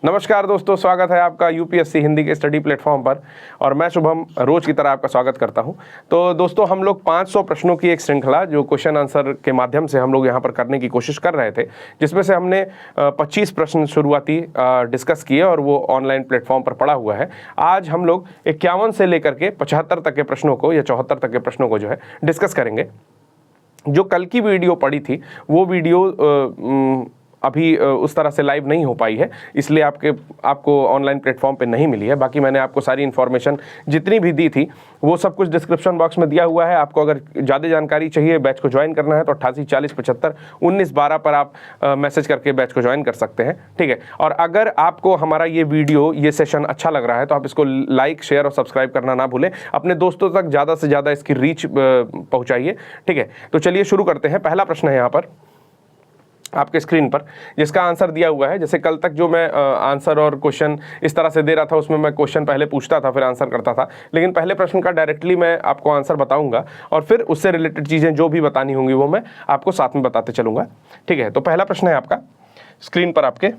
नमस्कार दोस्तों, स्वागत है आपका यूपीएससी हिंदी के स्टडी प्लेटफॉर्म पर और मैं शुभम रोज की तरह आपका स्वागत करता हूं। तो दोस्तों, हम लोग 500 प्रश्नों की एक श्रृंखला जो क्वेश्चन आंसर के माध्यम से हम लोग यहां पर करने की कोशिश कर रहे थे, जिसमें से हमने 25 प्रश्न शुरुआती डिस्कस किए और वो ऑनलाइन प्लेटफॉर्म पर पड़ा हुआ है। आज हम लोग 51 से लेकर के 75 तक के प्रश्नों को या 74 तक के प्रश्नों को जो है डिस्कस करेंगे। जो कल की वीडियो पड़ी थी वो वीडियो अभी उस तरह से लाइव नहीं हो पाई है, इसलिए आपको ऑनलाइन प्लेटफॉर्म पे नहीं मिली है। बाकी मैंने आपको सारी इन्फॉर्मेशन जितनी भी दी थी वो सब कुछ डिस्क्रिप्शन बॉक्स में दिया हुआ है। आपको अगर ज़्यादा जानकारी चाहिए, बैच को ज्वाइन करना है तो 88 40 75 19 12 पर आप मैसेज करके बैच को ज्वाइन कर सकते हैं, ठीक है। और अगर आपको हमारा ये वीडियो, ये सेशन अच्छा लग रहा है तो आप इसको लाइक, शेयर और सब्सक्राइब करना ना भूलें। अपने दोस्तों तक ज़्यादा से ज़्यादा इसकी रीच पहुँचाइए, ठीक है। तो चलिए शुरू करते हैं। पहला प्रश्न है यहाँ पर आपके स्क्रीन पर, जिसका आंसर दिया हुआ है। जैसे कल तक जो मैं आंसर और क्वेश्चन इस तरह से दे रहा था, उसमें मैं क्वेश्चन पहले पूछता था फिर आंसर करता था, लेकिन पहले प्रश्न का डायरेक्टली मैं आपको आंसर बताऊंगा और फिर उससे रिलेटेड चीज़ें जो भी बतानी होंगी वो मैं आपको साथ में बताते चलूँगा, ठीक है। तो पहला प्रश्न है आपका स्क्रीन पर आपके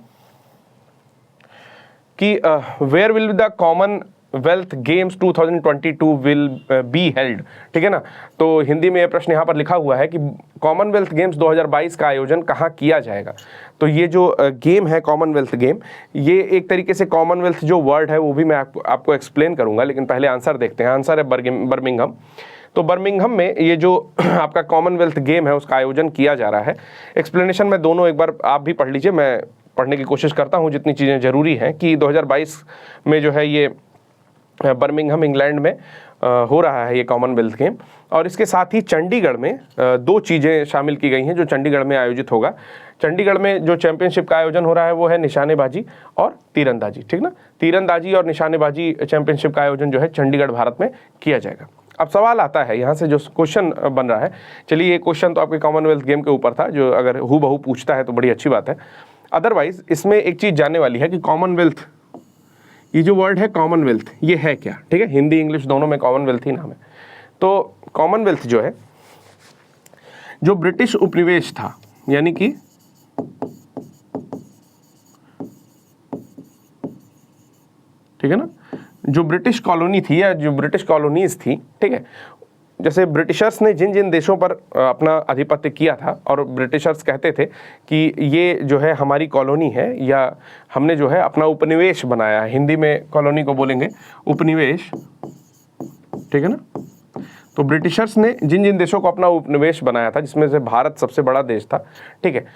कि where will the Commonwealth Games 2022 will be held, ठीक है ना। तो हिंदी में यह प्रश्न यहाँ पर लिखा हुआ है कि कॉमनवेल्थ गेम्स 2022 का आयोजन कहाँ किया जाएगा। तो ये जो गेम है कॉमनवेल्थ गेम, ये एक तरीके से कॉमनवेल्थ जो वर्ड है वो भी मैं आपको एक्सप्लेन करूँगा, लेकिन पहले आंसर देखते हैं। आंसर है बर्मिंघम। तो बर्मिंघम में ये जो आपका कॉमनवेल्थ गेम है उसका आयोजन किया जा रहा है। एक्सप्लेनेशन में दोनों एक बार आप भी पढ़ लीजिए, मैं पढ़ने की कोशिश करता हूँ जितनी चीज़ें ज़रूरी हैं। कि 2022 में जो है ये बर्मिंघम इंग्लैंड में हो रहा है ये कॉमनवेल्थ गेम, और इसके साथ ही चंडीगढ़ में दो चीज़ें शामिल की गई हैं जो चंडीगढ़ में आयोजित होगा। चंडीगढ़ में जो चैंपियनशिप का आयोजन हो रहा है वो है निशानेबाजी और तीरंदाजी, ठीक ना। तीरंदाजी और निशानेबाजी चैंपियनशिप का आयोजन जो है चंडीगढ़ भारत में किया जाएगा। अब सवाल आता है यहाँ से जो क्वेश्चन बन रहा है, चलिए ये क्वेश्चन तो आपके कॉमनवेल्थ गेम के ऊपर था, जो अगर हूबहू पूछता है तो बड़ी अच्छी बात है। अदरवाइज इसमें एक चीज़ जानने वाली है कि कॉमनवेल्थ, ये जो वर्ड है कॉमनवेल्थ, ये है क्या, ठीक है। हिंदी इंग्लिश दोनों में कॉमनवेल्थ ही नाम है। तो कॉमनवेल्थ जो है, जो ब्रिटिश उपनिवेश था, यानी कि ठीक है ना, जो ब्रिटिश कॉलोनी थी या जो ब्रिटिश कॉलोनीज थी, ठीक है। जैसे ब्रिटिशर्स ने जिन जिन देशों पर अपना आधिपत्य किया था और ब्रिटिशर्स कहते थे कि ये जो है हमारी कॉलोनी है या हमने जो है अपना उपनिवेश बनाया है, हिंदी में कॉलोनी को बोलेंगे उपनिवेश, ठीक है ना। तो ब्रिटिशर्स ने जिन जिन देशों को अपना उपनिवेश बनाया था, जिसमें से भारत सबसे बड़ा देश था, ठीक है।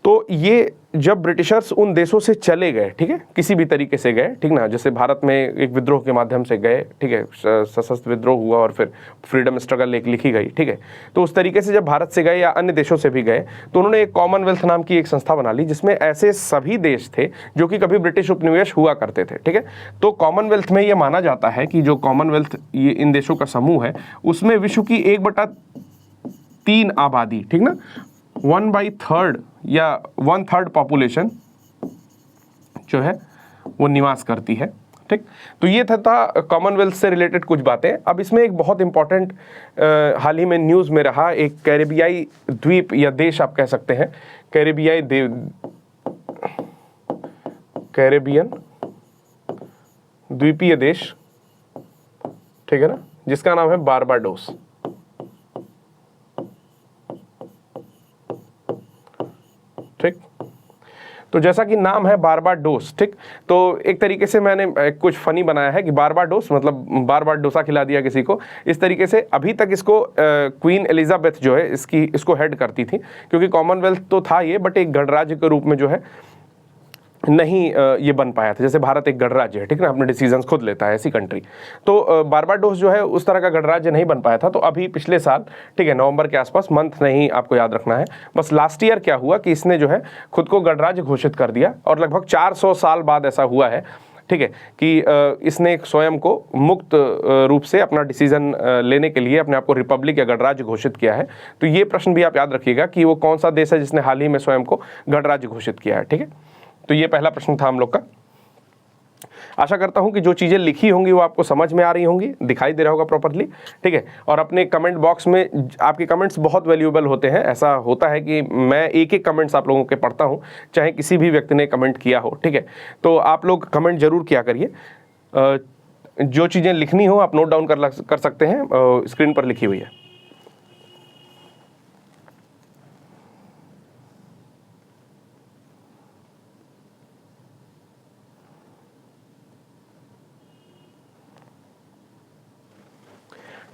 तो ये जब ब्रिटिशर्स उन देशों से चले गए, ठीक है, किसी भी तरीके से गए, ठीक ना, जैसे भारत में एक विद्रोह के माध्यम से गए, ठीक है, सशस्त्र विद्रोह हुआ और फिर फ्रीडम स्ट्रगल एक लिखी गई, ठीक है। तो उस तरीके से जब भारत से गए या अन्य देशों से भी गए तो उन्होंने एक कॉमनवेल्थ नाम की एक संस्था बना ली, जिसमें ऐसे सभी देश थे जो कि कभी ब्रिटिश उपनिवेश हुआ करते थे, ठीक है। तो कॉमनवेल्थ में ये माना जाता है कि जो कॉमनवेल्थ ये इन देशों का समूह है, उसमें विश्व की 1/3 आबादी, ठीक ना, 1/3 या 1/3 पॉपुलेशन जो है वो निवास करती है, ठीक। तो ये था कॉमनवेल्थ से रिलेटेड कुछ बातें। अब इसमें एक बहुत इंपॉर्टेंट हाल ही में न्यूज़ में रहा, एक कैरेबियाई द्वीप या देश आप कह सकते हैं, कैरेबियन द्वीपीय देश, ठीक है ना, जिसका नाम है बारबाडोस, ठीक। तो जैसा कि नाम है बारबाडोस, ठीक, तो एक तरीके से मैंने कुछ फनी बनाया है कि बारबाडोस मतलब बार बार डोसा खिला दिया किसी को, इस तरीके से। अभी तक इसको क्वीन एलिजाबेथ जो है इसको हेड करती थी, क्योंकि कॉमनवेल्थ तो था ये, बट एक गणराज्य के रूप में जो है नहीं ये बन पाया था। जैसे भारत एक गणराज्य है, ठीक है ना, अपने डिसीजंस खुद लेता है, ऐसी कंट्री। तो बारबाडोस जो है उस तरह का गणराज्य नहीं बन पाया था। तो अभी पिछले साल, ठीक है, नवंबर के आसपास, मंथ नहीं आपको याद रखना है, बस लास्ट ईयर क्या हुआ कि इसने जो है खुद को गणराज्य घोषित कर दिया, और लगभग 400 साल बाद ऐसा हुआ है, ठीक है, कि इसने स्वयं को मुक्त रूप से अपना डिसीजन लेने के लिए अपने आप को रिपब्लिक या गणराज्य घोषित किया है। तो ये प्रश्न भी आप याद रखिएगा कि वो कौन सा देश है जिसने हाल ही में स्वयं को गणराज्य घोषित किया है, ठीक है। तो ये पहला प्रश्न था हम लोग का। आशा करता हूं कि जो चीज़ें लिखी होंगी वो आपको समझ में आ रही होंगी, दिखाई दे रहा होगा प्रॉपरली, ठीक है। और अपने कमेंट बॉक्स में आपके कमेंट्स बहुत वैल्यूएबल होते हैं। ऐसा होता है कि मैं एक एक कमेंट्स आप लोगों के पढ़ता हूँ, चाहे किसी भी व्यक्ति ने कमेंट किया हो, ठीक है। तो आप लोग कमेंट जरूर किया करिए। जो चीज़ें लिखनी हो आप नोट डाउन कर सकते हैं, स्क्रीन पर लिखी हुई है।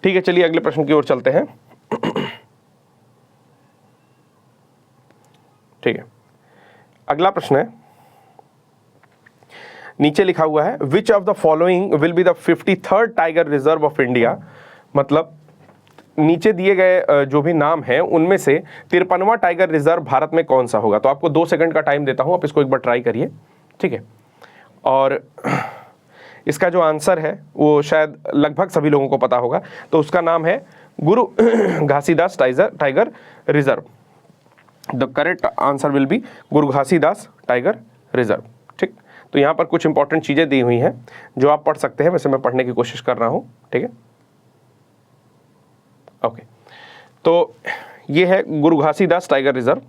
ठीक है, चलिए अगले प्रश्न की ओर चलते हैं। ठीक है, अगला प्रश्न है, नीचे लिखा हुआ है which of the following will be the 53rd tiger reserve of India. मतलब नीचे दिए गए जो भी नाम है उनमें से 53वां टाइगर रिजर्व भारत में कौन सा होगा। तो आपको 2 सेकंड का टाइम देता हूं, आप इसको एक बार ट्राई करिए, ठीक है। और इसका जो आंसर है वो शायद लगभग सभी लोगों को पता होगा। तो उसका नाम है गुरु Ghasidas tiger reserve. The correct answer will be Guru Ghasidas tiger reserve, ठीक। तो यहाँ पर कुछ इंपॉर्टेंट चीज़ें दी हुई हैं जो आप पढ़ सकते हैं, वैसे मैं पढ़ने की कोशिश कर रहा हूँ, ठीक है। ओके, तो ये है गुरु घासीदास टाइगर रिजर्व।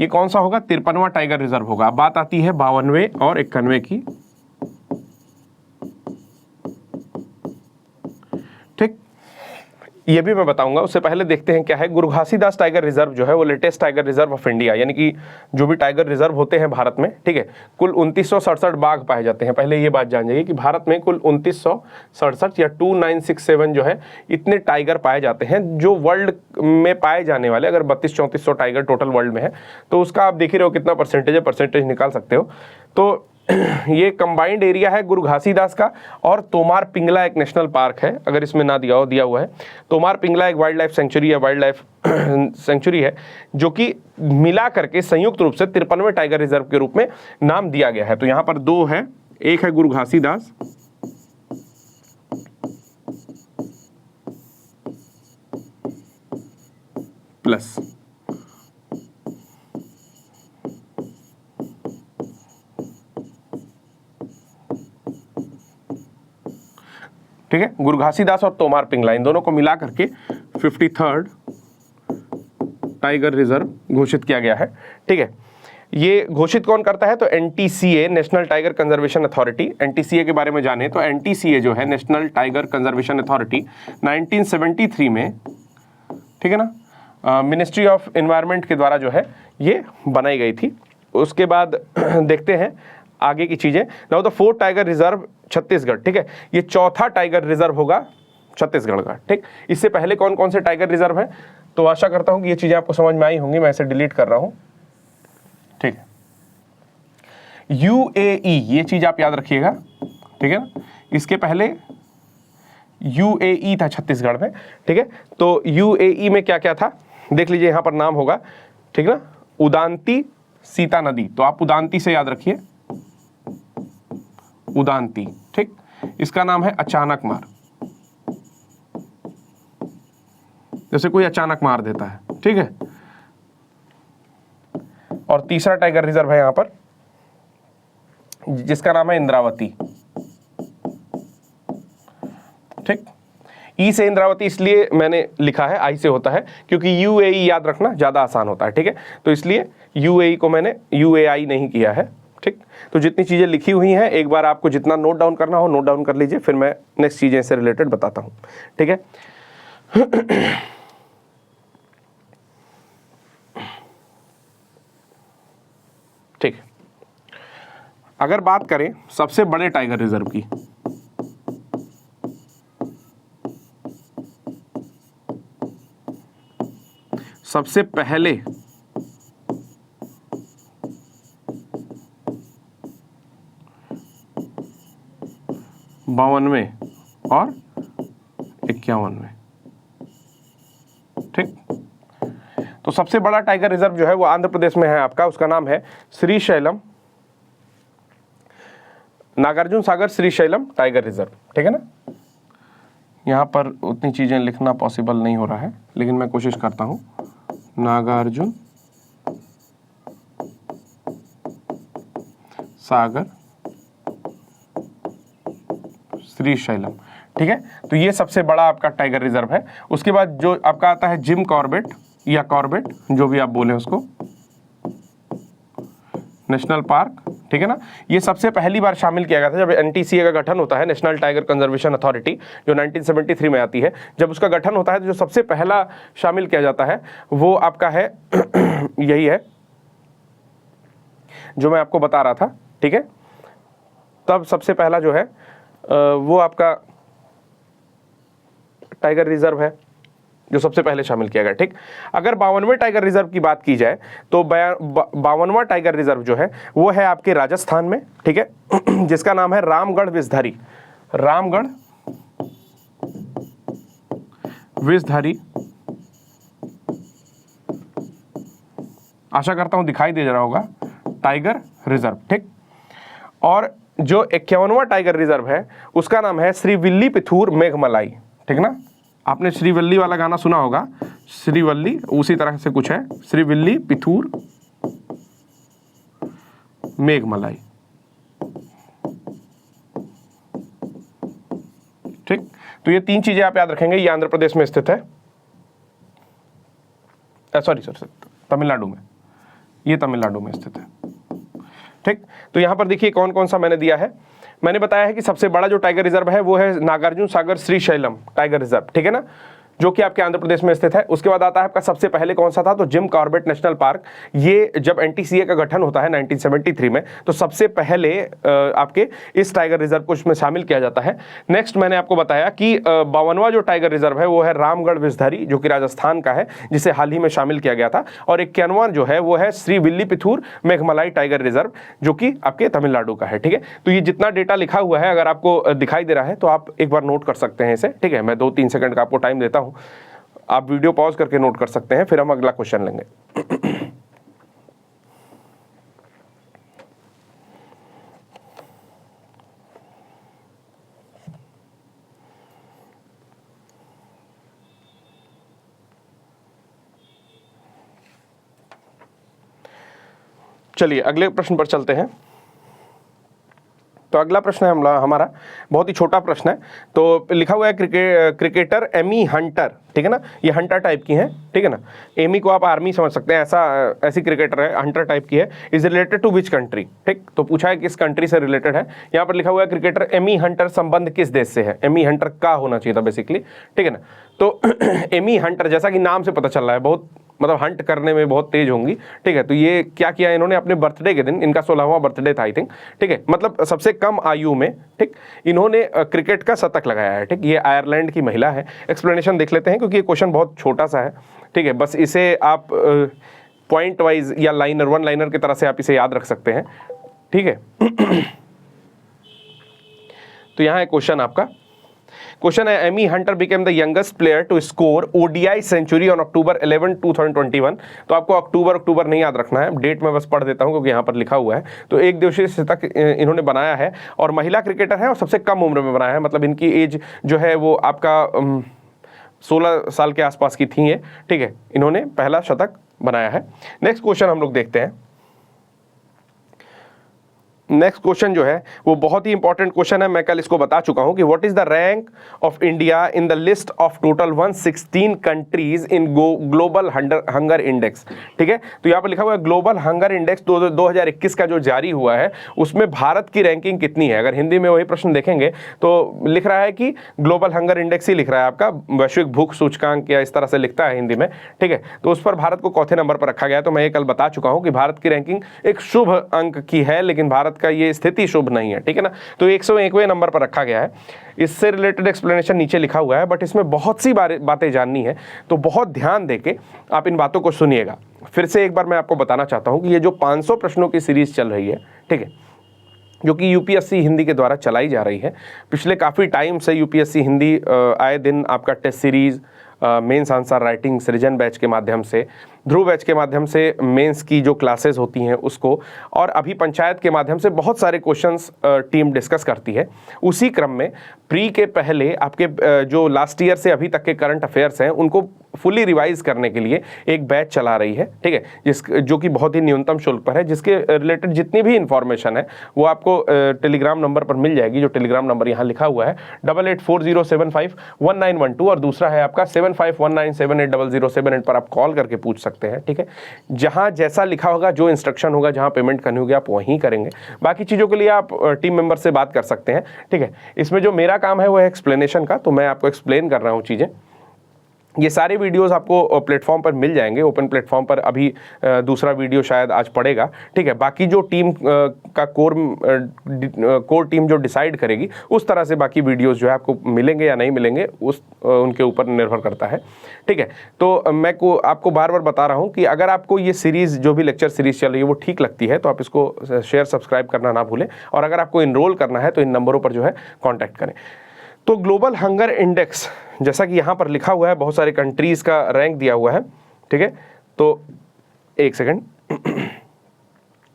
ये कौन सा होगा? 53वां टाइगर रिजर्व होगा। अब बात आती है 52वें और 51वें की, ठीक। ये भी मैं बताऊंगा, उससे पहले देखते हैं क्या है। गुरु घासीदास टाइगर रिजर्व जो है वो latest tiger reserve of India, यानी कि जो भी टाइगर रिजर्व होते हैं भारत में, ठीक है, कुल 2967 बाघ पाए जाते हैं। पहले ये बात जान जाइए कि भारत में कुल 2967 या 2967 जो है इतने टाइगर पाए जाते हैं जो वर्ल्ड में पाए जाने वाले। अगर 3200-3400 टाइगर टोटल वर्ल्ड में है तो उसका आप देख ही रहे हो कितना परसेंटेज है, परसेंटेज निकाल सकते हो। तो ये कंबाइंड एरिया है गुरु घासीदास का, और तोमार पिंगला एक नेशनल पार्क है, अगर इसमें ना दिया हुआ है। तोमार पिंगला एक वाइल्ड लाइफ सेंचुरी है, वाइल्ड लाइफ सेंचुरी है, जो कि मिला करके संयुक्त रूप से 53वें टाइगर रिजर्व के रूप में नाम दिया गया है। तो यहाँ पर 2 है, एक है गुरु घासीदास प्लस ठीक है, गुरु घासीदास और तोमार पिंगला, इन दोनों को मिला करके 53rd टाइगर रिजर्व घोषित किया गया है, ठीक है। ये घोषित कौन करता है? तो NTCA, national tiger conservation authority. NTCA के बारे में जाने तो NTCA जो है नेशनल टाइगर कंजर्वेशन अथॉरिटी 1973 में, ठीक है ना, मिनिस्ट्री ऑफ एनवायरनमेंट के द्वारा जो है ये बनाई गई थी। उसके बाद देखते हैं आगे की चीजें। Now the 4th tiger reserve Chhattisgarh, ठीक है, ये 4था टाइगर रिजर्व होगा छत्तीसगढ़ का, ठीक। इससे पहले कौन कौन से टाइगर रिजर्व हैं? तो आशा करता हूं कि ये चीजें आपको समझ में आई होंगी। मैं इसे डिलीट कर रहा हूं, ठीक है। UAE, ये चीज आप याद रखिएगा, ठीक है ना। इसके पहले UAE था छत्तीसगढ़ में, ठीक है। तो UAE में क्या क्या था देख लीजिए, यहां पर नाम होगा, ठीक ना, उदांती सीता नदी। तो आप उदांती से याद रखिए, उदांती, ठीक। इसका नाम है अचानक मार, जैसे कोई अचानक मार देता है, ठीक है। और तीसरा टाइगर रिजर्व है यहां पर जिसका नाम है इंद्रावती, ठीक। ई से इंद्रावती इसलिए मैंने लिखा है, आई से होता है क्योंकि UAE याद रखना ज्यादा आसान होता है, ठीक है। तो इसलिए UAE को मैंने UAI नहीं किया है, ठीक। तो जितनी चीजें लिखी हुई हैं एक बार आपको जितना नोट डाउन करना हो नोट डाउन कर लीजिए, फिर मैं नेक्स्ट चीजें से रिलेटेड बताता हूं, ठीक है। ठीक, अगर बात करें सबसे बड़े टाइगर रिजर्व की, सबसे पहले 52वें और 51वें, ठीक। तो सबसे बड़ा टाइगर रिजर्व जो है वो आंध्र प्रदेश में है आपका, उसका नाम है श्रीशैलम, नागार्जुन सागर श्रीशैलम टाइगर रिजर्व, ठीक है ना। यहाँ पर उतनी चीजें लिखना पॉसिबल नहीं हो रहा है, लेकिन मैं कोशिश करता हूँ। नागार्जुन सागर श्रीशैलम, ठीक है। तो ये सबसे बड़ा आपका टाइगर रिजर्व है। उसके बाद जो आपका आता है जिम कॉर्बेट या कॉर्बेट, जो भी आप बोले उसको, नेशनल पार्क, ठीक है ना। ये सबसे पहली बार शामिल किया गया था जब एनटीसीए का गठन होता है, नेशनल टाइगर कंजर्वेशन अथॉरिटी, जो 1973 में आती है। जब उसका गठन होता है तो जो सबसे पहला शामिल किया जाता है वो आपका है यही है जो मैं आपको बता रहा था, ठीक है। तब सबसे पहला जो है वो आपका टाइगर रिजर्व है जो सबसे पहले शामिल किया गया, ठीक। अगर 52वें टाइगर रिजर्व की बात की जाए तो 52वां टाइगर रिजर्व जो है वो है आपके राजस्थान में, ठीक है, जिसका नाम है रामगढ़ विषधरी, रामगढ़ विषधरी। आशा करता हूं दिखाई दे रहा होगा, टाइगर रिजर्व, ठीक। और जो 51वां टाइगर रिजर्व है उसका नाम है श्रीविल्लीपुथूर मेघमलाई, ठीक ना। आपने श्रीवल्ली वाला गाना सुना होगा, श्रीवल्ली उसी तरह से कुछ है, श्रीविल्लीपुथूर मेघमलाई, ठीक। तो ये तीन चीजें आप याद रखेंगे। ये आंध्र प्रदेश में स्थित है, सॉरी तमिलनाडु में, ये तमिलनाडु में स्थित है, ठीक। तो यहां पर देखिए कौन कौन सा मैंने दिया है। मैंने बताया है कि सबसे बड़ा जो टाइगर रिजर्व है वो है नागार्जुन सागर श्रीशैलम टाइगर रिजर्व, ठीक है ना, जो कि आपके आंध्र प्रदेश में स्थित है। उसके बाद आता है आपका सबसे पहले कौन सा था, तो जिम कॉर्बेट नेशनल पार्क। ये जब एनटीसीए का गठन होता है 1973 में, तो सबसे पहले आपके इस टाइगर रिजर्व को इसमें शामिल किया जाता है। नेक्स्ट मैंने आपको बताया कि 52वां जो टाइगर रिजर्व है वो है रामगढ़ विषधरी, जो कि राजस्थान का है, जिसे हाल ही में शामिल किया गया था। और 51वां जो है वो है श्रीविल्लीपुथूर मेघमलाई टाइगर रिजर्व, जो कि आपके तमिलनाडु का है, ठीक है। तो ये जितना डेटा लिखा हुआ है अगर आपको दिखाई दे रहा है तो आप एक बार नोट कर सकते हैं इसे, ठीक है। मैं 2-3 सेकंड का आपको टाइम देता हूं, आप वीडियो पॉज करके नोट कर सकते हैं, फिर हम अगला क्वेश्चन लेंगे। चलिए अगले प्रश्न पर चलते हैं। तो अगला प्रश्न है हमारा बहुत ही छोटा प्रश्न है। तो लिखा हुआ है क्रिकेटर एमी हंटर, ठीक है ना, ये हंटर टाइप की है, ठीक है ना। एमी को आप आर्मी समझ सकते हैं, ऐसी क्रिकेटर है, हंटर टाइप की है। Is related to which country, ठीक। तो पूछा है किस कंट्री से रिलेटेड है। यहाँ पर लिखा हुआ है क्रिकेटर एमी हंटर संबंध किस देश से है। एमी हंटर का होना चाहिए था बेसिकली, ठीक है ना। तो एमी हंटर जैसा कि नाम से पता चल रहा है बहुत मतलब हंट करने में बहुत तेज होंगी, ठीक है। तो ये क्या किया इन्होंने अपने बर्थडे के दिन, इनका 16वां बर्थडे था आई थिंक, ठीक है, मतलब सबसे कम आयु में, ठीक, इन्होंने क्रिकेट का शतक लगाया है, ठीक। ये आयरलैंड की महिला है। एक्सप्लेनेशन देख लेते हैं क्योंकि ये क्वेश्चन बहुत छोटा सा है, ठीक है। बस इसे आप पॉइंट वाइज या लाइनर, वन लाइनर की तरह से आप इसे याद रख सकते हैं, ठीक है। तो यहाँ है क्वेश्चन आपका। क्वेश्चन है Amy Hunter became the youngest player to score ODI century on October 11, 2021। तो आपको अक्टूबर नहीं याद रखना है, डेट में बस पढ़ देता हूं क्योंकि यहाँ पर लिखा हुआ है। तो एक दिवसीय शतक इन्होंने बनाया है और महिला क्रिकेटर है और सबसे कम उम्र में बनाया है, मतलब इनकी एज जो है वो आपका 16 साल के आसपास की थी है, ठीक है। इन्होंने पहला शतक बनाया है। नेक्स्ट क्वेश्चन हम लोग देखते हैं। नेक्स्ट क्वेश्चन जो है वो बहुत ही इंपॉर्टेंट क्वेश्चन है। मैं कल इसको बता चुका हूं कि what is the rank of India in the list of total 116 countries in global hunger index, ठीक है। तो यहां पर लिखा हुआ है ग्लोबल हंगर इंडेक्स 2021 का जो जारी हुआ है उसमें भारत की रैंकिंग कितनी है। अगर हिंदी में वही प्रश्न देखेंगे तो लिख रहा है कि ग्लोबल हंगर इंडेक्स ही लिख रहा है आपका, वैश्विक भूख सूचकांक या इस तरह से लिखता है हिंदी में, ठीक है। तो उस पर भारत को चौथे नंबर पर रखा गया है। तो मैं ये कल बता चुका हूं कि भारत की रैंकिंग एक शुभ अंक की है, लेकिन भारत का ये स्थिति शुभ नहीं है, ठीक है ना। तो 101वें नंबर पर रखा गया है। इससे रिलेटेड एक्सप्लेनेशन नीचे लिखा हुआ है, बट इसमें बहुत सी बातें जाननी है, तो बहुत ध्यान देके आप इन बातों को सुनिएगा। फिर से एक बार मैं आपको बताना चाहता हूं कि ये जो 500 प्रश्नों की सीरीज चल रही है, ठीक है, जो कि यूपीएससी हिंदी के द्वारा चलाई जा रही है पिछले काफ़ी टाइम से। यूपीएससी हिंदी आए दिन आपका test series, mains answer writing, Srijan batch के माध्यम से, ध्रुव बैच के माध्यम से मेंस की जो क्लासेस होती हैं उसको, और अभी पंचायत के माध्यम से बहुत सारे क्वेश्चंस टीम डिस्कस करती है। उसी क्रम में प्री के पहले आपके जो लास्ट ईयर से अभी तक के करंट अफेयर्स हैं उनको फुली रिवाइज करने के लिए एक बैच चला रही है, ठीक है, जो कि बहुत ही न्यूनतम शुल्क पर है, जिसके रिलेटेड जितनी भी इंफॉर्मेशन है वो आपको टेलीग्राम नंबर पर मिल जाएगी, जो टेलीग्राम नंबर यहाँ लिखा हुआ है 8840751912 और दूसरा है आपका 7519780078 पर आप कॉल करके पूछ सकते हैं, ठीक है। जहाँ जैसा लिखा होगा, जो इंस्ट्रक्शन होगा, जहाँ पेमेंट करनी होगी आप वहीं करेंगे। बाकी चीज़ों के लिए आप टीम मेंबर से बात कर सकते हैं, ठीक है। इसमें जो मेरा काम है वो है एक्सप्लेनेशन का, तो मैं आपको एक्सप्लेन कर रहा हूँ चीज़ें। ये सारे वीडियोस आपको प्लेटफॉर्म पर मिल जाएंगे, ओपन प्लेटफॉर्म पर अभी दूसरा वीडियो शायद आज पड़ेगा, ठीक है। बाकी जो टीम का कोर टीम जो डिसाइड करेगी उस तरह से बाकी वीडियोस जो है आपको मिलेंगे या नहीं मिलेंगे, उस उनके ऊपर निर्भर करता है, ठीक है। तो मैं आपको बार बार बता रहा हूँ कि अगर आपको ये सीरीज़ जो भी लेक्चर सीरीज़ चल रही है वो ठीक लगती है तो आप इसको शेयर सब्सक्राइब करना ना भूलें, और अगर आपको इनरोल करना है तो इन नंबरों पर जो है कॉन्टैक्ट करें। तो ग्लोबल हंगर इंडेक्स, जैसा कि यहाँ पर लिखा हुआ है, बहुत सारे कंट्रीज़ का रैंक दिया हुआ है, ठीक है। तो एक सेकंड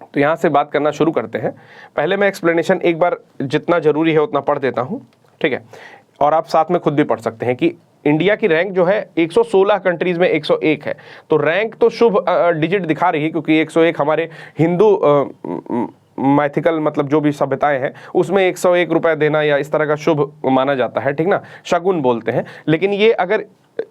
तो यहाँ से बात करना शुरू करते हैं। पहले मैं एक्सप्लेनेशन एक बार जितना ज़रूरी है उतना पढ़ देता हूँ, ठीक है, और आप साथ में खुद भी पढ़ सकते हैं कि इंडिया की रैंक जो है 116 कंट्रीज़ में 101 है। तो रैंक तो शुभ डिजिट दिखा रही है, क्योंकि 101 हमारे हिंदू मैथिकल मतलब जो भी सभ्यताएं हैं उसमें 101 रुपए देना या इस तरह का शुभ माना जाता है, ठीक ना, शगुन बोलते हैं। लेकिन ये अगर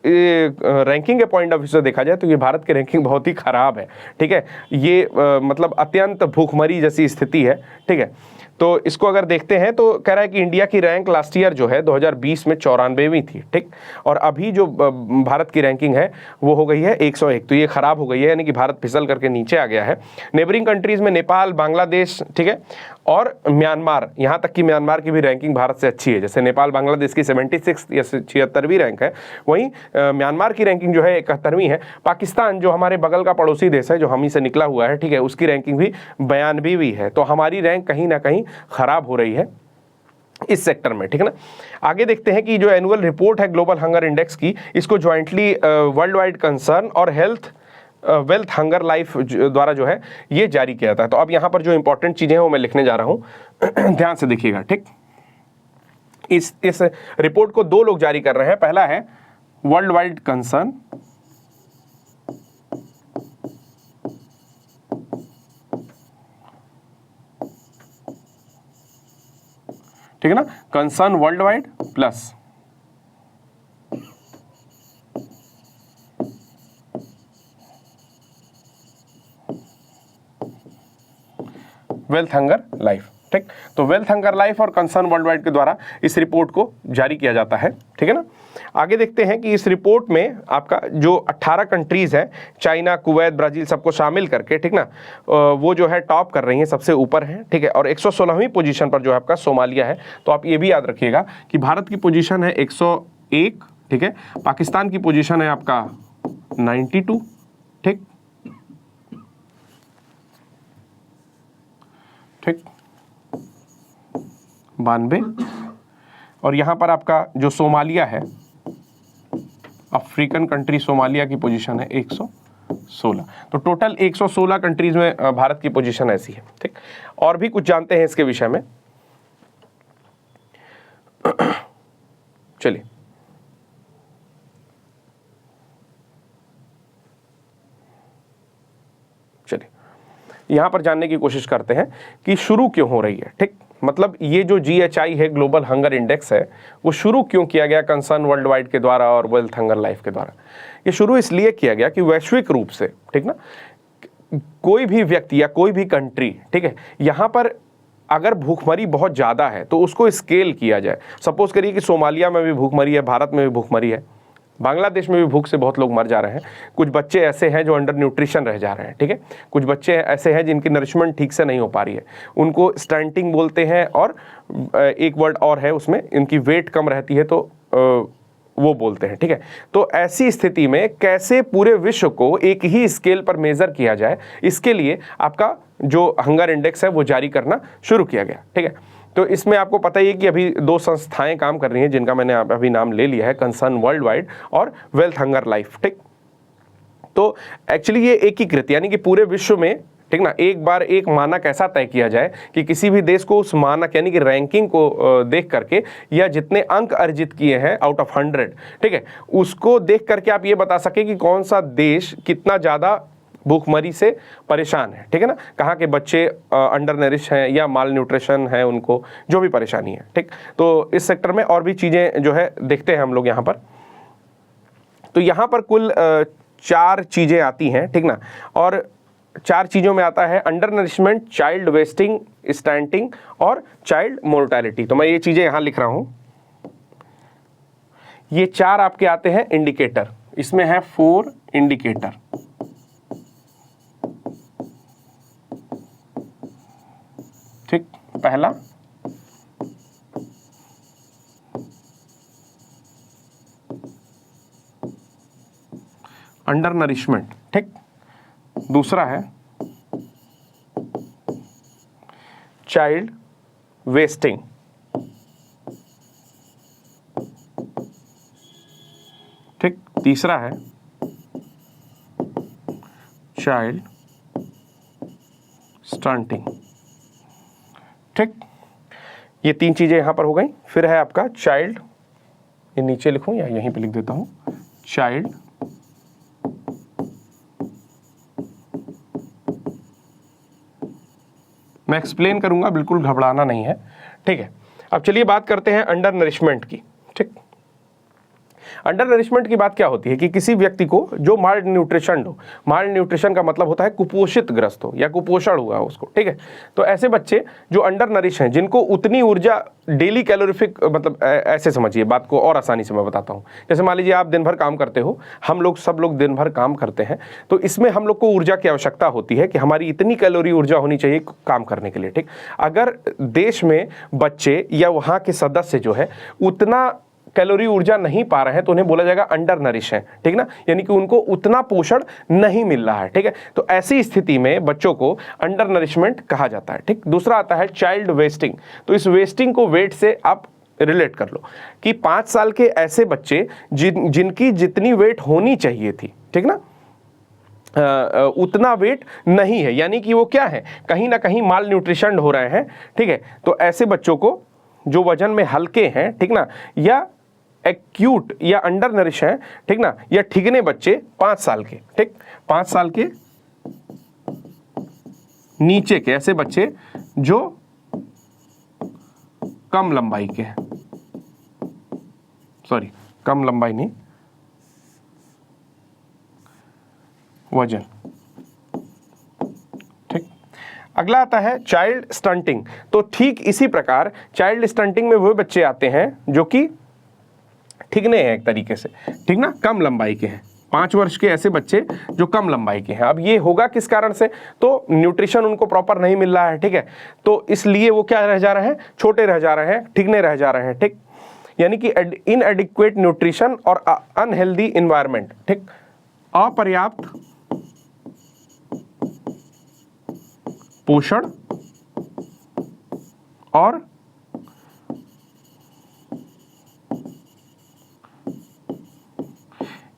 रैंकिंग के पॉइंट ऑफ व्यू से देखा जाए तो ये भारत की रैंकिंग बहुत ही खराब है, ठीक है। ये मतलब अत्यंत भूखमरी जैसी स्थिति है, ठीक है। तो इसको अगर देखते हैं तो कह रहा है कि इंडिया की रैंक लास्ट ईयर जो है 2020 में 94वीं थी, ठीक, और अभी जो भारत की रैंकिंग है वो हो गई है 101। तो ये खराब हो गई है, यानी कि भारत फिसल करके नीचे आ गया है। नेबरिंग कंट्रीज़ में नेपाल, बांग्लादेश, ठीक है, और म्यांमार, यहाँ तक कि म्यांमार की भी रैंकिंग भारत से अच्छी है। जैसे नेपाल बांग्लादेश की 76 या 76वीं रैंक है, वहीं म्यांमार की रैंकिंग जो है 71वीं है। पाकिस्तान जो हमारे बगल का पड़ोसी देश है, जो हम ही से निकला हुआ है, ठीक है, उसकी रैंकिंग भी 92वीं है। तो हमारी रैंक कहीं ना कहीं खराब हो रही है इस सेक्टर में, ठीक है ना। आगे देखते हैं कि जो एनुअल रिपोर्ट है ग्लोबल हंगर इंडेक्स की, इसको ज्वाइंटली वर्ल्ड वाइड कंसर्न और वेल्थ हंगर लाइफ द्वारा जो है ये जारी किया जाता है। तो अब यहाँ पर जो इंपॉर्टेंट चीज़ें हैं वो मैं लिखने जा रहा हूँ, ध्यान से देखिएगा, ठीक। इस रिपोर्ट को दो लोग जारी कर रहे हैं। पहला है वर्ल्ड वाइड कंसर्न, ठीक है ना, concern world wide plus wealth hunger life, ठीक। तो वेल्थ हंगर लाइफ और कंसर्न वर्ल्ड वाइड के द्वारा इस रिपोर्ट को जारी किया जाता है, ठीक है ना। आगे देखते हैं कि इस रिपोर्ट में आपका जो 18 कंट्रीज़ हैं, चाइना, कुवैत, ब्राज़ील, सबको शामिल करके, ठीक ना, वो जो है टॉप कर रही हैं, सबसे ऊपर हैं, ठीक है। और 116वीं पोजीशन पर जो है आपका सोमालिया है। तो आप ये भी याद रखिएगा कि भारत की पोजीशन है 101, ठीक है, पाकिस्तान की पोजीशन है आपका 92, ठीक, ठीक, 92, और यहाँ पर आपका जो सोमालिया है, अफ्रीकन कंट्री सोमालिया की पोजीशन है 116। तो टोटल 116 कंट्रीज में भारत की पोजीशन ऐसी है, ठीक। और भी कुछ जानते हैं इसके विषय में, चलिए यहाँ पर जानने की कोशिश करते हैं कि शुरू क्यों हो रही है, ठीक। मतलब ये जो GHI है, ग्लोबल हंगर इंडेक्स है, वो शुरू क्यों किया गया कंसर्न वर्ल्ड वाइड के द्वारा और वेल्थ हंगर लाइफ के द्वारा। ये शुरू इसलिए किया गया कि वैश्विक रूप से, ठीक ना, कोई भी व्यक्ति या कोई भी कंट्री, ठीक है, यहाँ पर अगर भूखमरी बहुत ज़्यादा है तो उसको स्केल किया जाए। सपोज करिए कि सोमालिया में भी भूखमरी है, भारत में भी भूखमरी है, बांग्लादेश में भी भूख से बहुत लोग मर जा रहे हैं, कुछ बच्चे ऐसे हैं जो अंडर न्यूट्रिशन रह जा रहे हैं, ठीक है, कुछ बच्चे ऐसे हैं जिनकी नरिशमेंट ठीक से नहीं हो पा रही है, उनको स्टंटिंग बोलते हैं, और एक वर्ड और है उसमें, इनकी वेट कम रहती है तो वो बोलते हैं, ठीक है। तो ऐसी स्थिति में कैसे पूरे विश्व को एक ही स्केल पर मेजर किया जाए, इसके लिए आपका जो हंगर इंडेक्स है वो जारी करना शुरू किया गया, ठीक है। तो इसमें आपको पता ही है कि अभी दो संस्थाएं काम कर रही हैं जिनका मैंने अभी नाम ले लिया है, कंसर्न वर्ल्ड वाइड और वेल्थ हंगर लाइफ, ठीक। तो एक्चुअली ये एकीकृत, यानी कि पूरे विश्व में ठीक ना। एक बार एक मानक ऐसा तय किया जाए कि किसी भी देश को उस मानक यानी कि रैंकिंग को देख करके या जितने अंक अर्जित किए हैं आउट ऑफ 100, ठीक है, उसको देख करके आप ये बता सके कि कौन सा देश कितना ज़्यादा भूखमरी से परेशान है, ठीक है ना। कहाँ के बच्चे अंडर नरिश हैं या माल न्यूट्रिशन है, उनको जो भी परेशानी है, ठीक। तो इस सेक्टर में और भी चीज़ें जो है देखते हैं हम लोग यहाँ पर। तो यहाँ पर कुल 4 चीज़ें आती हैं, ठीक ना। और 4 चीज़ों में आता है under nourishment, child wasting, stunting और चाइल्ड मोर्टेलिटी। तो मैं ये चीज़ें यहाँ लिख रहा हूँ। ये 4 आपके आते हैं इंडिकेटर, इसमें है 4 इंडिकेटर। ठीक, पहला अंडर नरिशमेंट, ठीक। दूसरा है चाइल्ड वेस्टिंग, ठीक। तीसरा है चाइल्ड स्टंटिंग, ठीक। ये 3 चीजें यहां पर हो गई। फिर है आपका चाइल्ड, ये नीचे लिखूं या यहीं पे लिख देता हूं, चाइल्ड मैं एक्सप्लेन करूंगा, बिल्कुल घबराना नहीं है, ठीक है। अब चलिए बात करते हैं अंडर नरिशमेंट की, ठीक। अंडर नरिशमेंट की बात क्या होती है कि किसी व्यक्ति को जो माल न्यूट्रिशन हो, माल न्यूट्रिशन का मतलब होता है कुपोषित ग्रस्त हो या कुपोषण हुआ उसको, ठीक है। तो ऐसे बच्चे जो अंडर नरिश हैं, जिनको उतनी ऊर्जा डेली कैलोरीफिक, मतलब ऐसे समझिए बात को और आसानी से मैं बताता हूँ। जैसे मान लीजिए आप दिन भर काम करते हो, हम लोग सब लोग दिन भर काम करते हैं, तो इसमें हम लोग को ऊर्जा की आवश्यकता होती है कि हमारी इतनी कैलोरी ऊर्जा होनी चाहिए काम करने के लिए, ठीक। अगर देश में बच्चे या वहाँ के सदस्य जो है उतना कैलोरी ऊर्जा नहीं पा रहे हैं तो उन्हें बोला जाएगा अंडर नरिश है, ठीक ना। यानी कि उनको उतना पोषण नहीं मिल रहा है, ठीक है। तो ऐसी स्थिति में बच्चों को अंडर नरिशमेंट कहा जाता है, ठीक। दूसरा आता है चाइल्ड वेस्टिंग। तो इस वेस्टिंग को वेट से आप रिलेट कर लो कि 5 साल के ऐसे बच्चे जिनकी जितनी वेट होनी चाहिए थी, ठीक ना, उतना वेट नहीं है, यानी कि वो क्या है, कहीं ना कहीं माल न्यूट्रिशन हो रहे हैं, ठीक है। तो ऐसे बच्चों को जो वजन में हल्के हैं, ठीक ना, या एक्यूट या अंडर नरिश हैं, ठीक ना, या ठिगने बच्चे 5 साल के, ठीक, 5 साल के नीचे के ऐसे बच्चे जो कम लंबाई के हैं, सॉरी कम लंबाई नहीं, वजन, ठीक। अगला आता है चाइल्ड स्टंटिंग। तो ठीक इसी प्रकार चाइल्ड स्टंटिंग में वो बच्चे आते हैं जो कि ठिगने हैं एक तरीके से, ठीक ना, कम लंबाई के हैं, 5 वर्ष के ऐसे बच्चे जो कम लंबाई के हैं। अब ये होगा किस कारण से, तो न्यूट्रिशन उनको प्रॉपर नहीं मिल रहा है, ठीक है। तो इसलिए वो क्या रह जा रहे हैं, छोटे रह जा रहे हैं, ठिगने रह जा रहे हैं, ठीक। यानी कि इनएडिक्वेट न्यूट्रिशन और अनहेल्दी इन्वायरमेंट, ठीक, अपर्याप्त पोषण और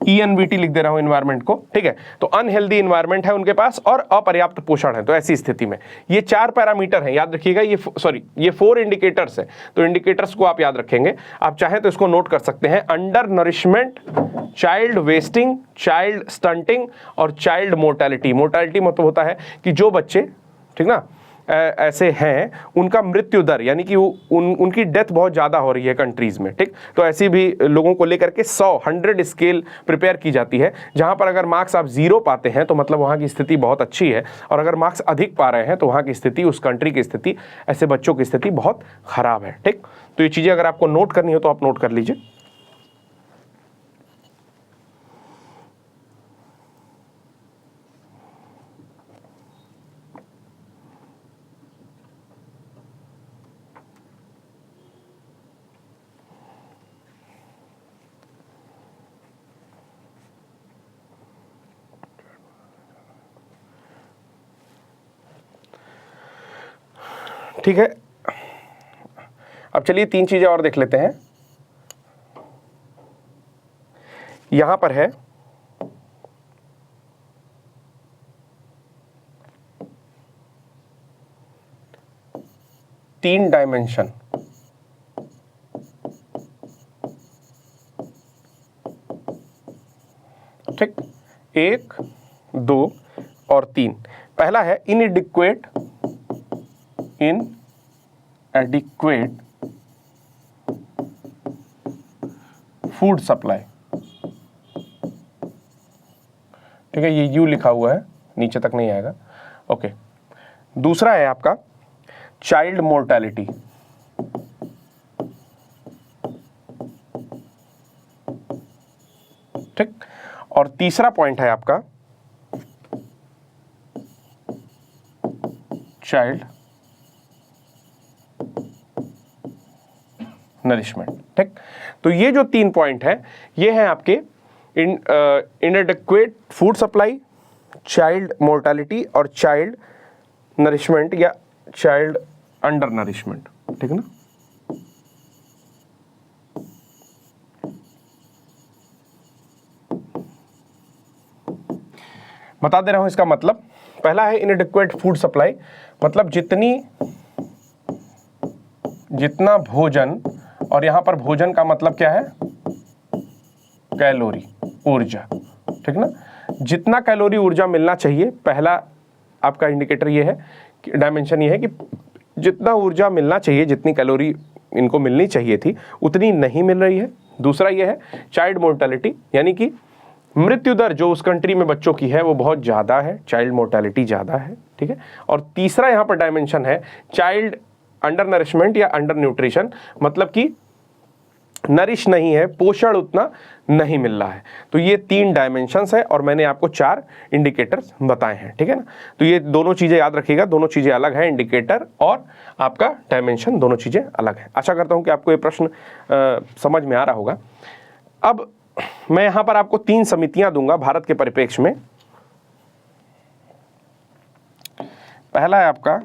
ENVT लिख दे रहा हूं इन्वायरमेंट को, ठीक है। तो अनहेल्दी इन्वायरमेंट है उनके पास और अपर्याप्त पोषण है। तो ऐसी स्थिति में ये 4 पैरामीटर हैं, याद रखिएगा। ये 4 इंडिकेटर्स है। तो इंडिकेटर्स को आप याद रखेंगे, आप चाहें तो इसको नोट कर सकते हैं, under nourishment, child wasting, child stunting और चाइल्ड मोर्टेलिटी। मोर्टेलिटी मतलब होता है कि जो बच्चे, ठीक ना, ऐसे हैं उनका मृत्यु दर, यानी कि उनकी डेथ बहुत ज़्यादा हो रही है कंट्रीज़ में, ठीक। तो ऐसी भी लोगों को लेकर के 100 स्केल प्रिपेयर की जाती है, जहां पर अगर मार्क्स आप 0 पाते हैं तो मतलब वहां की स्थिति बहुत अच्छी है, और अगर मार्क्स अधिक पा रहे हैं तो वहां की स्थिति, उस कंट्री की स्थिति, ऐसे बच्चों की स्थिति बहुत खराब है, ठीक। तो ये चीज़ें अगर आपको नोट करनी हो तो आप नोट कर लीजिए। ठीक है, अब चलिए 3 चीजें और देख लेते हैं। यहां पर है 3 डायमेंशन, ठीक, 1, 2 और 3। पहला है इनएडिक्वेट फूड सप्लाई, ठीक है, ये यू लिखा हुआ है, नीचे तक नहीं आएगा, ओके। दूसरा है आपका चाइल्ड मोर्टेलिटी, ठीक, और तीसरा पॉइंट है आपका चाइल्ड नरिशमेंट, ठीक। तो ये जो 3 पॉइंट है ये हैं आपके इनएडिक्वेट फूड सप्लाई, चाइल्ड मोर्टेलिटी और चाइल्ड नरिशमेंट या चाइल्ड अंडर नरिशमेंट, ठीक है ना। बता दे रहा हूं इसका मतलब। पहला है इनएडिक्वेट फूड सप्लाई, मतलब जितना भोजन, और यहां पर भोजन का मतलब क्या है, कैलोरी, ऊर्जा, ठीक ना। जितना कैलोरी ऊर्जा मिलना चाहिए, पहला आपका इंडिकेटर ये है, डायमेंशन ये है कि जितना ऊर्जा मिलना चाहिए, जितनी कैलोरी इनको मिलनी चाहिए थी उतनी नहीं मिल रही है। दूसरा ये है चाइल्ड मोर्टेलिटी, यानी कि मृत्यु दर जो उस कंट्री में बच्चों की है वो बहुत ज़्यादा है, चाइल्ड मोर्टेलिटी ज़्यादा है, ठीक है। और तीसरा यहाँ पर डायमेंशन है चाइल्ड अंडर नरिशमेंट या अंडर न्यूट्रिशन, मतलब कि नरिश नहीं है, पोषण उतना नहीं मिल रहा है। तो ये 3 डायमेंशंस है और मैंने आपको 4 इंडिकेटर्स बताए हैं, ठीक है ना। तो ये दोनों चीज़ें याद रखिएगा, दोनों चीज़ें अलग हैं, इंडिकेटर और आपका डायमेंशन, दोनों चीज़ें अलग हैं। आशा करता हूँ कि आपको ये प्रश्न समझ में आ रहा होगा। अब मैं यहाँ पर आपको 3 समितियाँ दूंगा भारत के परिप्रेक्ष्य में। पहला है आपका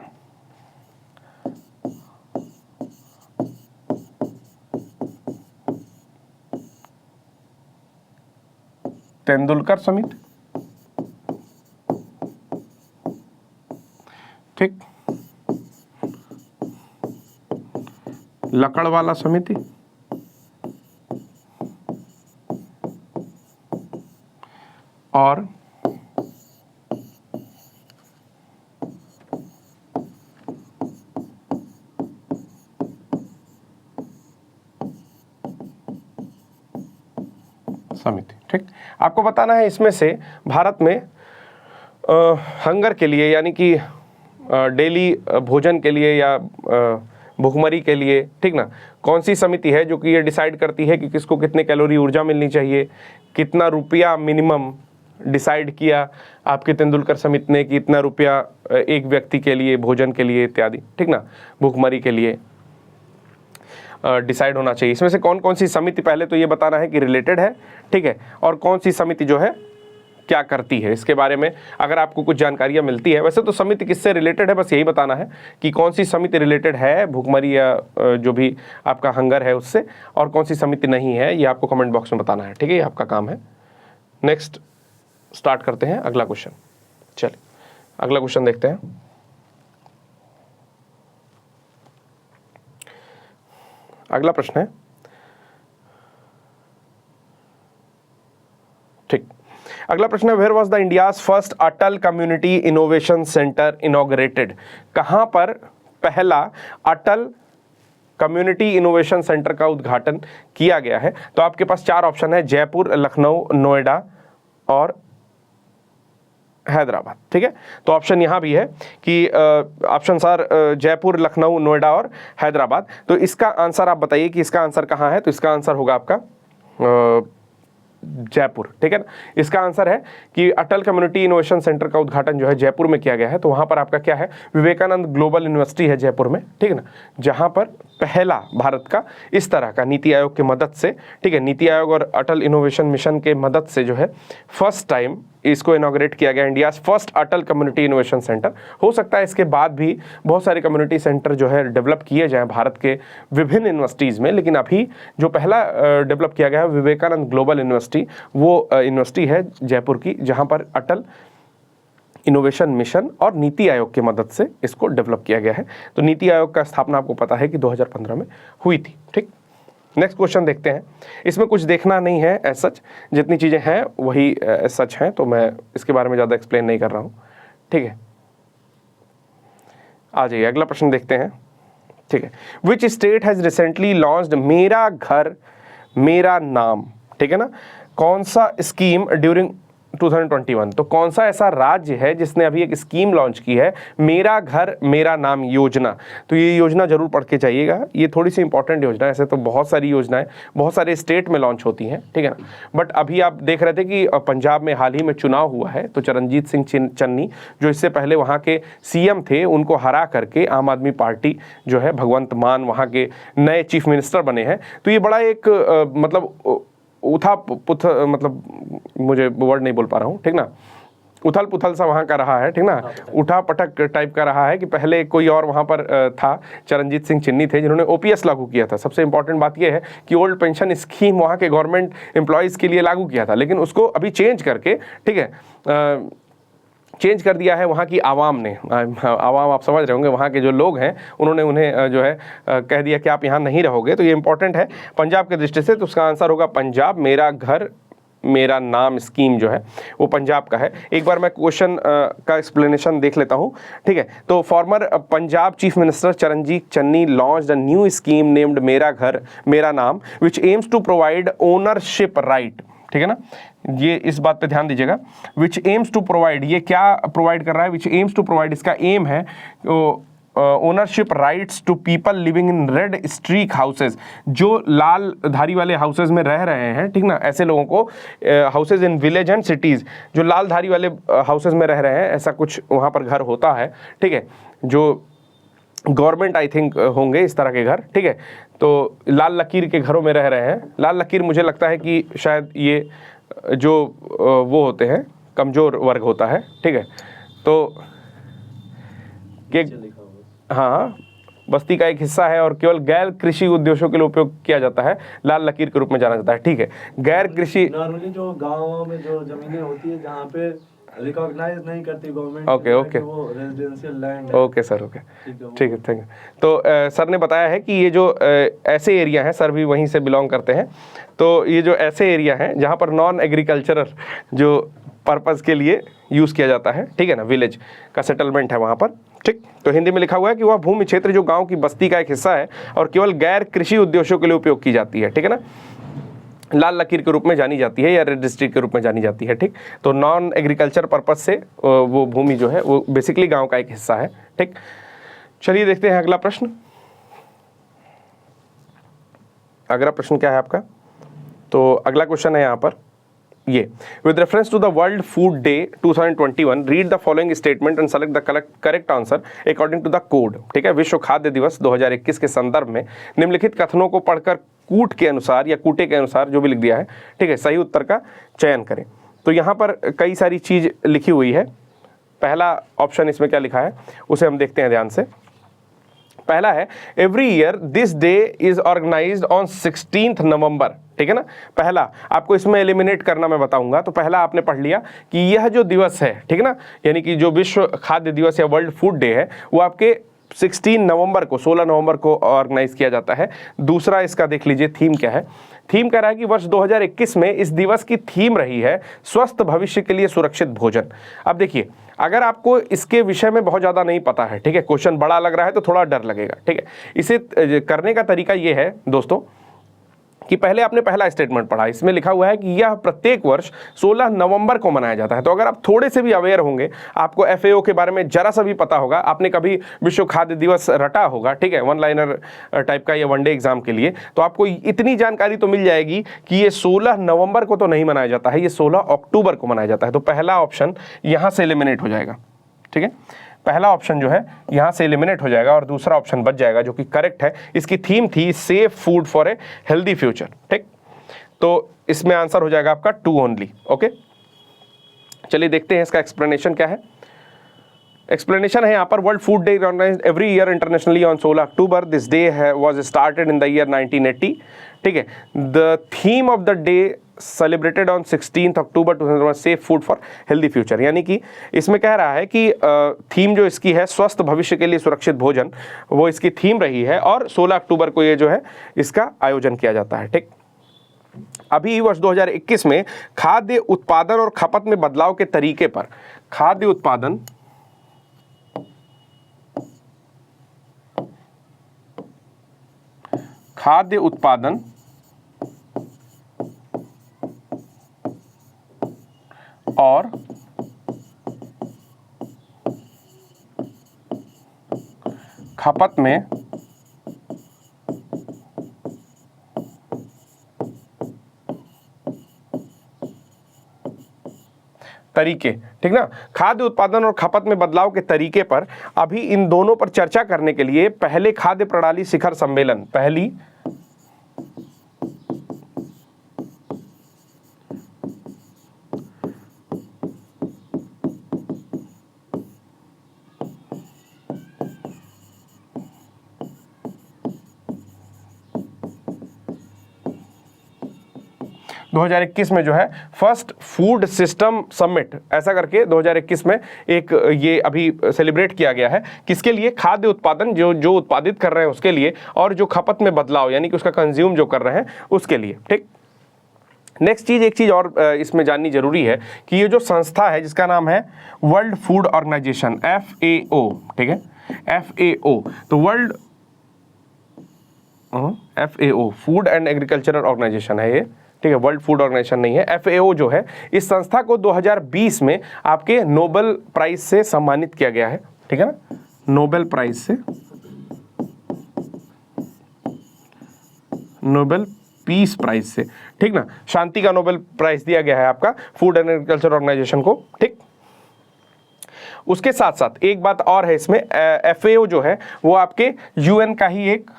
तेंदुलकर समिति, ठीक, लकड़वाला समिति, और समिति, ठीक। आपको बताना है इसमें से भारत में हंगर के लिए, यानी कि डेली भोजन के लिए या भूखमरी के लिए, ठीक ना, कौन सी समिति है जो कि ये डिसाइड करती है कि किसको कितने कैलोरी ऊर्जा मिलनी चाहिए, कितना रुपया मिनिमम डिसाइड किया आपके तेंदुलकर समिति ने कि इतना रुपया एक व्यक्ति के लिए भोजन के लिए इत्यादि, ठीक ना, भूखमरी के लिए डिसाइड होना चाहिए। इसमें से कौन कौन सी समिति, पहले तो ये बताना है कि रिलेटेड है, ठीक है, और कौन सी समिति जो है क्या करती है, इसके बारे में अगर आपको कुछ जानकारियाँ मिलती है। वैसे तो समिति किससे रिलेटेड है बस यही बताना है कि कौन सी समिति रिलेटेड है भूखमरी या जो भी आपका हंगर है उससे, और कौन सी समिति नहीं है, ये आपको कमेंट बॉक्स में बताना है, ठीक है, ये आपका काम है। नेक्स्ट स्टार्ट करते हैं अगला क्वेश्चन। चलिए अगला क्वेश्चन देखते हैं। अगला प्रश्न है, ठीक, अगला प्रश्न है, where was the India's first Atal community innovation centre inaugurated. कहां पर पहला अटल कम्युनिटी इनोवेशन सेंटर का उद्घाटन किया गया है। तो आपके पास 4 ऑप्शन है, जयपुर, लखनऊ, नोएडा और हैदराबाद, ठीक है। तो ऑप्शन यहाँ भी है कि ऑप्शन सर जयपुर, लखनऊ, नोएडा और हैदराबाद। तो इसका आंसर आप बताइए कि इसका आंसर कहाँ है। तो इसका आंसर होगा आपका जयपुर, ठीक है ना। इसका आंसर है कि अटल कम्युनिटी इनोवेशन सेंटर का उद्घाटन जो है जयपुर में किया गया है। तो वहाँ पर आपका क्या है, विवेकानंद ग्लोबल यूनिवर्सिटी है जयपुर में, ठीक है ना, जहाँ पर पहला भारत का इस तरह का नीति आयोग की मदद से, ठीक है, नीति आयोग और अटल इनोवेशन मिशन के मदद से जो है फर्स्ट टाइम इसको इनॉग्रेट किया गया, India first Atal community innovation centre. हो सकता है इसके बाद भी बहुत सारे कम्युनिटी सेंटर जो है डेवलप किए जाएं भारत के विभिन्न यूनिवर्सिटीज़ में, लेकिन अभी जो पहला डेवलप किया गया है विवेकानंद ग्लोबल यूनिवर्सिटी, वो यूनिवर्सिटी है जयपुर की, जहाँ पर अटल इनोवेशन मिशन और नीति आयोग की मदद से इसको डेवलप किया गया है। तो नीति आयोग का स्थापना आपको पता है कि 2015 में हुई थी। ठीक, नेक्स्ट क्वेश्चन देखते हैं। इसमें कुछ देखना नहीं है एज सच, जितनी चीज़ें हैं वही एज सच हैं, तो मैं इसके बारे में ज़्यादा एक्सप्लेन नहीं कर रहा हूँ। ठीक है, आ जाइए अगला प्रश्न देखते हैं। ठीक है, which state has recently launched मेरा घर मेरा नाम। ठीक है ना, कौन सा स्कीम ड्यूरिंग 2021, तो कौन सा ऐसा राज्य है जिसने अभी एक स्कीम लॉन्च की है, मेरा घर मेरा नाम योजना। तो ये योजना जरूर पढ़ के जाइएगा, ये थोड़ी सी इंपॉर्टेंट योजना है। ऐसे तो बहुत सारी योजनाएं बहुत सारे स्टेट में लॉन्च होती हैं, ठीक है ना, बट अभी आप देख रहे थे कि पंजाब में हाल ही में चुनाव हुआ है, तो चरणजीत सिंह चन्नी जो इससे पहले वहाँ के सीएम थे, उनको हरा करके आम आदमी पार्टी जो है भगवंत मान वहाँ के नए चीफ मिनिस्टर बने हैं। तो ये बड़ा एक मतलब उथा पुथ, मतलब मुझे वर्ड नहीं बोल पा रहा हूँ, ठीक ना, उथल पुथल सा वहाँ का रहा है, ठीक ना, उठा पटक टाइप का रहा है कि पहले कोई और वहाँ पर था, चरणजीत सिंह चन्नी थे जिन्होंने ओपीएस लागू किया था। सबसे इंपॉर्टेंट बात यह है कि ओल्ड पेंशन स्कीम वहाँ के गवर्नमेंट एम्प्लॉयज़ के लिए लागू किया था, लेकिन उसको अभी चेंज करके, ठीक है, चेंज कर दिया है वहाँ की आवाम ने। आवाम आप समझ रहे होंगे, वहाँ के जो लोग हैं उन्होंने उन्हें जो है कह दिया कि आप यहाँ नहीं रहोगे। तो ये इंपॉर्टेंट है पंजाब के दृष्टि से, तो उसका आंसर होगा पंजाब। मेरा घर मेरा नाम स्कीम जो है वो पंजाब का है। एक बार मैं क्वेश्चन का एक्सप्लेनेशन देख लेता हूँ, ठीक है। तो former Punjab chief minister Charanjit Channi launched a new scheme named Mera Ghar Mera Naam which aims to provide ownership right, ठीक है ना, ये इस बात पे ध्यान दीजिएगा। विच एम्स टू प्रोवाइड, ये क्या प्रोवाइड कर रहा है, विच एम्स टू प्रोवाइड, इसका एम है ownership rights to people living in red streak houses, जो लाल धारी वाले हाउसेज में रह रहे हैं, ठीक ना, ऐसे लोगों को houses in village and cities, जो लाल धारी वाले हाउसेज में रह रहे हैं, ऐसा कुछ वहाँ पर घर होता है, ठीक है, जो गवर्नमेंट आई थिंक होंगे इस तरह के घर, ठीक है। तो लाल लकीर के घरों में रह रहे हैं। लाल लकीर मुझे लगता है कि शायद ये जो वो होते हैं कमज़ोर वर्ग होता है, ठीक है। तो हाँ, बस्ती का एक हिस्सा है और केवल गैर कृषि उद्देश्यों के लिए उपयोग किया जाता है, लाल लकीर के रूप में जाना जाता है, ठीक है। गैर कृषि नॉर्मली जो गाँवों में जो जमीनें होती है जहाँ पे रिकॉग्नाइज नहीं करती गवर्नमेंट, ओके ओके, वो residential land. Okay sir, okay, ठीक है, थैंक यू। तो सर ने बताया है कि ये जो ऐसे एरिया हैं, सर भी वहीं से बिलोंग करते हैं, तो ये जो ऐसे एरिया हैं जहाँ पर नॉन एग्रीकल्चरल जो पर्पज़ के लिए यूज़ किया जाता है, ठीक है ना, विलेज का सेटलमेंट है वहाँ पर, ठीक। तो हिंदी में लिखा हुआ है कि वह भूमि क्षेत्र जो गाँव की बस्ती का एक हिस्सा है और केवल गैर कृषि उद्देश्यों के लिए उपयोग की जाती है, ठीक है ना, लाल लकीर के रूप में जानी जाती है या रेड डिस्ट्रिक्ट के रूप में जानी जाती है, ठीक। तो नॉन एग्रीकल्चर पर्पस से वो भूमि जो है वो बेसिकली गांव का एक हिस्सा है, ठीक। चलिए देखते हैं अगला प्रश्न। अगला प्रश्न क्या है आपका, तो अगला क्वेश्चन है यहाँ पर ये, with reference to the World Food Day 2021 read the following statement and select the correct answer according to the code, ठीक है। विश्व खाद्य दिवस 2021 के संदर्भ में निम्नलिखित कथनों को पढ़कर कूट के अनुसार या कूटे के अनुसार जो भी लिख दिया है, ठीक है, सही उत्तर का चयन करें। तो यहाँ पर कई सारी चीज़ लिखी हुई है। पहला ऑप्शन इसमें क्या लिखा है उसे हम देखते हैं ध्यान से। पहला है every year this day is organised on 16 November, ठीक है ना। पहला आपको इसमें एलिमिनेट करना मैं बताऊंगा, तो पहला आपने पढ़ लिया कि यह जो दिवस है, ठीक है ना, यानी कि जो विश्व खाद्य दिवस या वर्ल्ड फूड डे है वो आपके 16 नवंबर को 16 नवंबर को ऑर्गेनाइज किया जाता है। दूसरा इसका देख लीजिए थीम क्या है। थीम कह रहा है कि वर्ष 2021 में इस दिवस की थीम रही है स्वस्थ भविष्य के लिए सुरक्षित भोजन। अब देखिए, अगर आपको इसके विषय में बहुत ज़्यादा नहीं पता है, ठीक है, क्वेश्चन बड़ा लग रहा है तो थोड़ा डर लगेगा, ठीक है। इसे करने का तरीका ये है दोस्तों कि पहले आपने पहला स्टेटमेंट पढ़ा, इसमें लिखा हुआ है कि यह प्रत्येक वर्ष 16 नवंबर को मनाया जाता है। तो अगर आप थोड़े से भी अवेयर होंगे, आपको FAO के बारे में जरा सा भी पता होगा, आपने कभी विश्व खाद्य दिवस रटा होगा, ठीक है, वन लाइनर टाइप का या वनडे एग्जाम के लिए, तो आपको इतनी जानकारी तो मिल जाएगी कि ये 16 नवंबर को तो नहीं मनाया जाता है, ये 16 अक्टूबर को मनाया जाता है। तो पहला ऑप्शन यहाँ से एलिमिनेट हो जाएगा, ठीक है, पहला ऑप्शन जो है यहाँ से एलिमिनेट हो जाएगा और दूसरा ऑप्शन बच जाएगा जो कि करेक्ट है। इसकी थीम थी safe food for a healthy future, ठीक। तो इसमें आंसर हो जाएगा आपका 2 ओनली, ओके। चलिए देखते हैं इसका एक्सप्लेनेशन क्या है। एक्सप्लेनेशन है यहाँ पर, World Food Day organised every year internationally on 16 October. This day was started in the year 1980 ठीक है। The theme of the day celebrated on 16 October 2001 safe food for healthy future, यानी कि इसमें कह रहा है कि थीम जो इसकी है स्वस्थ भविष्य के लिए सुरक्षित भोजन, वो इसकी थीम रही है और 16 अक्टूबर को ये जो है इसका आयोजन किया जाता है। ठीक, अभी वर्ष 2021 में खाद्य उत्पादन और खपत में बदलाव के तरीके पर खाद्य उत्पादन और खपत में तरीके, ठीक ना, खाद्य उत्पादन और खपत में बदलाव के तरीके पर अभी इन दोनों पर चर्चा करने के लिए पहले खाद्य प्रणाली शिखर सम्मेलन, पहली दो 2021 में जो है फर्स्ट फूड सिस्टम समिट ऐसा करके 2021 में एक ये अभी सेलिब्रेट किया गया है, किसके लिए, खाद्य उत्पादन जो उत्पादित कर रहे हैं उसके लिए, और जो खपत में बदलाव यानी कि उसका कंज्यूम जो कर रहे हैं उसके लिए। ठीक, नेक्स्ट चीज, एक चीज और इसमें जाननी जरूरी है कि ये जो संस्था है जिसका नाम है वर्ल्ड फूड ऑर्गेनाइजेशन, FAO, ठीक है, FAO, तो world FAO food and agricultural organisation है ये, ठीक है, वर्ल्ड फूड ऑर्गेनाइजेशन नहीं है। FAO जो है इस संस्था को 2020 में आपके नोबेल प्राइज से सम्मानित किया गया है, ठीक है ना, नोबेल प्राइज से, नोबेल पीस प्राइज से, ठीक ना, शांति का नोबेल प्राइज दिया गया है आपका फूड एंड एग्रीकल्चर ऑर्गेनाइजेशन को। ठीक, उसके साथ साथ एक बात और है इसमें, FAO जो है वो आपके UN का ही एक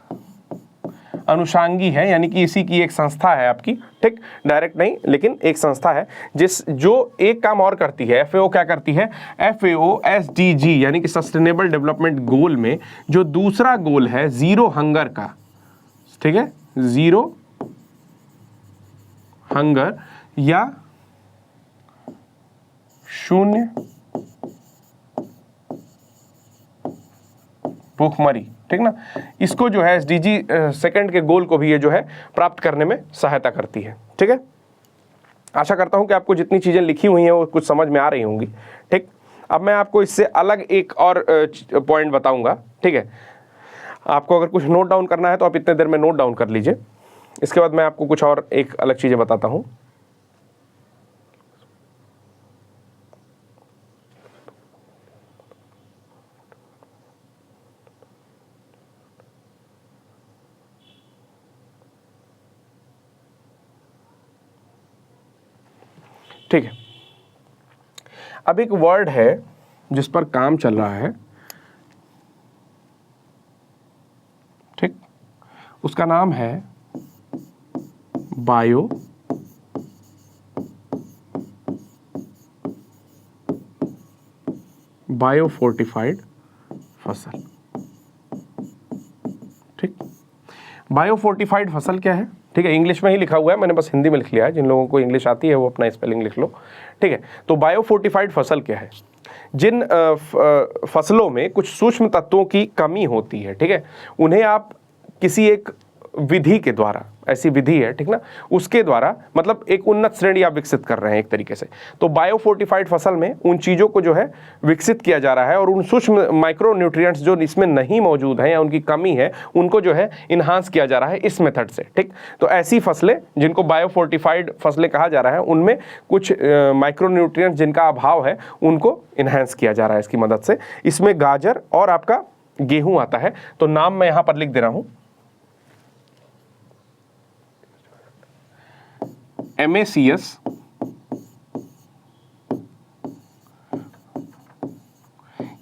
अनुषांगी है, यानी कि इसी की एक संस्था है आपकी, ठीक, डायरेक्ट नहीं लेकिन एक संस्था है जो एक काम और करती है। FAO क्या करती है, FAO SDG यानी कि सस्टेनेबल डेवलपमेंट गोल में जो दूसरा गोल है जीरो हंगर का, ठीक है, जीरो हंगर या शून्य भूखमरी, ठीक ना, इसको जो है SDG सेकंड के गोल को भी ये जो है प्राप्त करने में सहायता करती है। ठीक है, आशा करता हूं कि आपको जितनी चीजें लिखी हुई हैं वो कुछ समझ में आ रही होंगी। ठीक, अब मैं आपको इससे अलग एक और पॉइंट बताऊंगा। ठीक है, आपको अगर कुछ नोट डाउन करना है तो आप इतने देर में नोट डाउन कर लीजिए, इसके बाद मैं आपको कुछ और एक अलग चीजें बताता हूं। ठीक है, अब एक वर्ड है जिस पर काम चल रहा है, ठीक, उसका नाम है बायो फोर्टिफाइड फसल। ठीक, बायो फोर्टिफाइड फसल क्या है, ठीक है, इंग्लिश में ही लिखा हुआ है, मैंने बस हिंदी में लिख लिया है, जिन लोगों को इंग्लिश आती है वो अपना स्पेलिंग लिख लो। ठीक है, तो बायो फोर्टिफाइड फसल क्या है, जिन फसलों में कुछ सूक्ष्म तत्वों की कमी होती है, ठीक है, उन्हें आप किसी एक विधि के द्वारा, ऐसी विधि है, ठीक ना, उसके द्वारा मतलब एक उन्नत श्रेणी आप विकसित कर रहे हैं एक तरीके से। तो बायो फोर्टिफाइड फसल में उन चीज़ों को जो है विकसित किया जा रहा है और उन सूक्ष्म माइक्रो न्यूट्रिएंट्स जो इसमें नहीं मौजूद हैं या उनकी कमी है उनको जो है इन्हांस किया जा रहा है इस मेथड से। ठीक, तो ऐसी फसलें जिनको बायो फोर्टिफाइड फसलें कहा जा रहा है उनमें कुछ माइक्रो न्यूट्रिएंट्स जिनका अभाव है उनको इन्हांस किया जा रहा है इसकी मदद से। इसमें गाजर और आपका गेहूँ आता है, तो नाम मैं यहाँ पर लिख दे रहा हूँ, MACS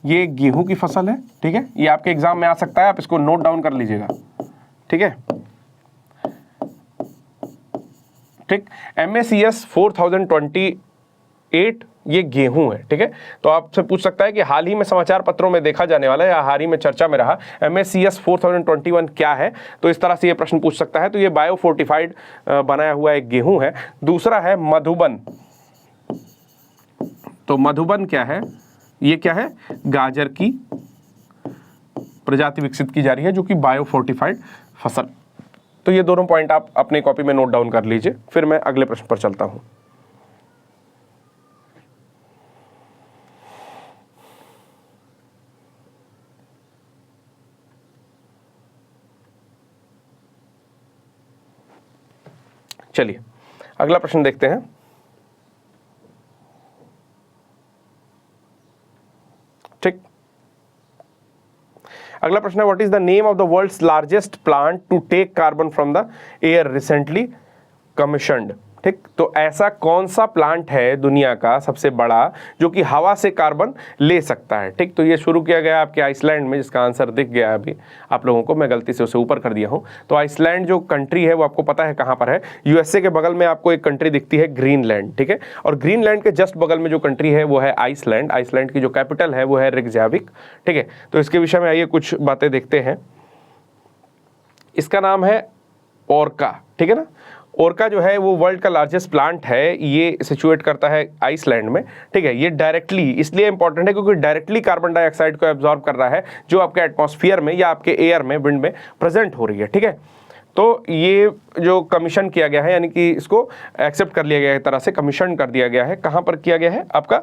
ये गेहूं की फसल है। ठीक है, ये आपके एग्जाम में आ सकता है, आप इसको नोट डाउन कर लीजिएगा। ठीक है, ठीक, MACS 4028 ये गेहूं है, ठीक है। तो आपसे पूछ सकता है कि हाल ही में समाचार पत्रों में देखा जाने वाला या हाल ही में चर्चा में रहा MSCS 4021 क्या है, तो इस तरह से ये प्रश्न पूछ सकता है। तो ये बायो फोर्टिफाइड बनाया हुआ एक गेहूं है। दूसरा है मधुबन। तो मधुबन क्या है, ये क्या है, गाजर की प्रजाति विकसित की जा रही है जो कि बायो फोर्टिफाइड फसल। तो ये दोनों पॉइंट आप अपनी कॉपी में नोट डाउन कर लीजिए, फिर मैं अगले प्रश्न पर चलता हूं। चलिए अगला प्रश्न देखते हैं। ठीक, अगला प्रश्न है what is the name of the world's largest plant to take carbon from the air recently commissioned. ठीक, तो ऐसा कौन सा प्लांट है दुनिया का सबसे बड़ा जो कि हवा से कार्बन ले सकता है। ठीक, तो ये शुरू किया गया आपके आइसलैंड में, जिसका आंसर दिख गया अभी आप लोगों को, मैं गलती से उसे ऊपर कर दिया हूं। तो आइसलैंड जो कंट्री है वो आपको पता है कहां पर है, यूएसए के बगल में आपको एक कंट्री दिखती है ग्रीनलैंड। ठीक है, और ग्रीनलैंड के जस्ट बगल में जो कंट्री है वो है आइसलैंड। आइसलैंड की जो कैपिटल है वो है रिकजाविक। ठीक है, तो इसके विषय में आइए कुछ बातें देखते हैं। इसका नाम है ओर्का। ठीक है ना, ओर्का जो है वो वर्ल्ड का लार्जेस्ट प्लांट है, ये सिचुएट करता है आइसलैंड में। ठीक है, ये डायरेक्टली इसलिए इंपॉर्टेंट है क्योंकि डायरेक्टली कार्बन डाइऑक्साइड को एब्जॉर्ब कर रहा है जो आपके एटमॉस्फेयर में या आपके एयर में, विंड में प्रेजेंट हो रही है। ठीक है, तो ये जो कमीशन किया गया है, यानी कि इसको एक्सेप्ट कर लिया गया है, एक तरह से कमीशन कर दिया गया है। कहाँ पर किया गया है आपका,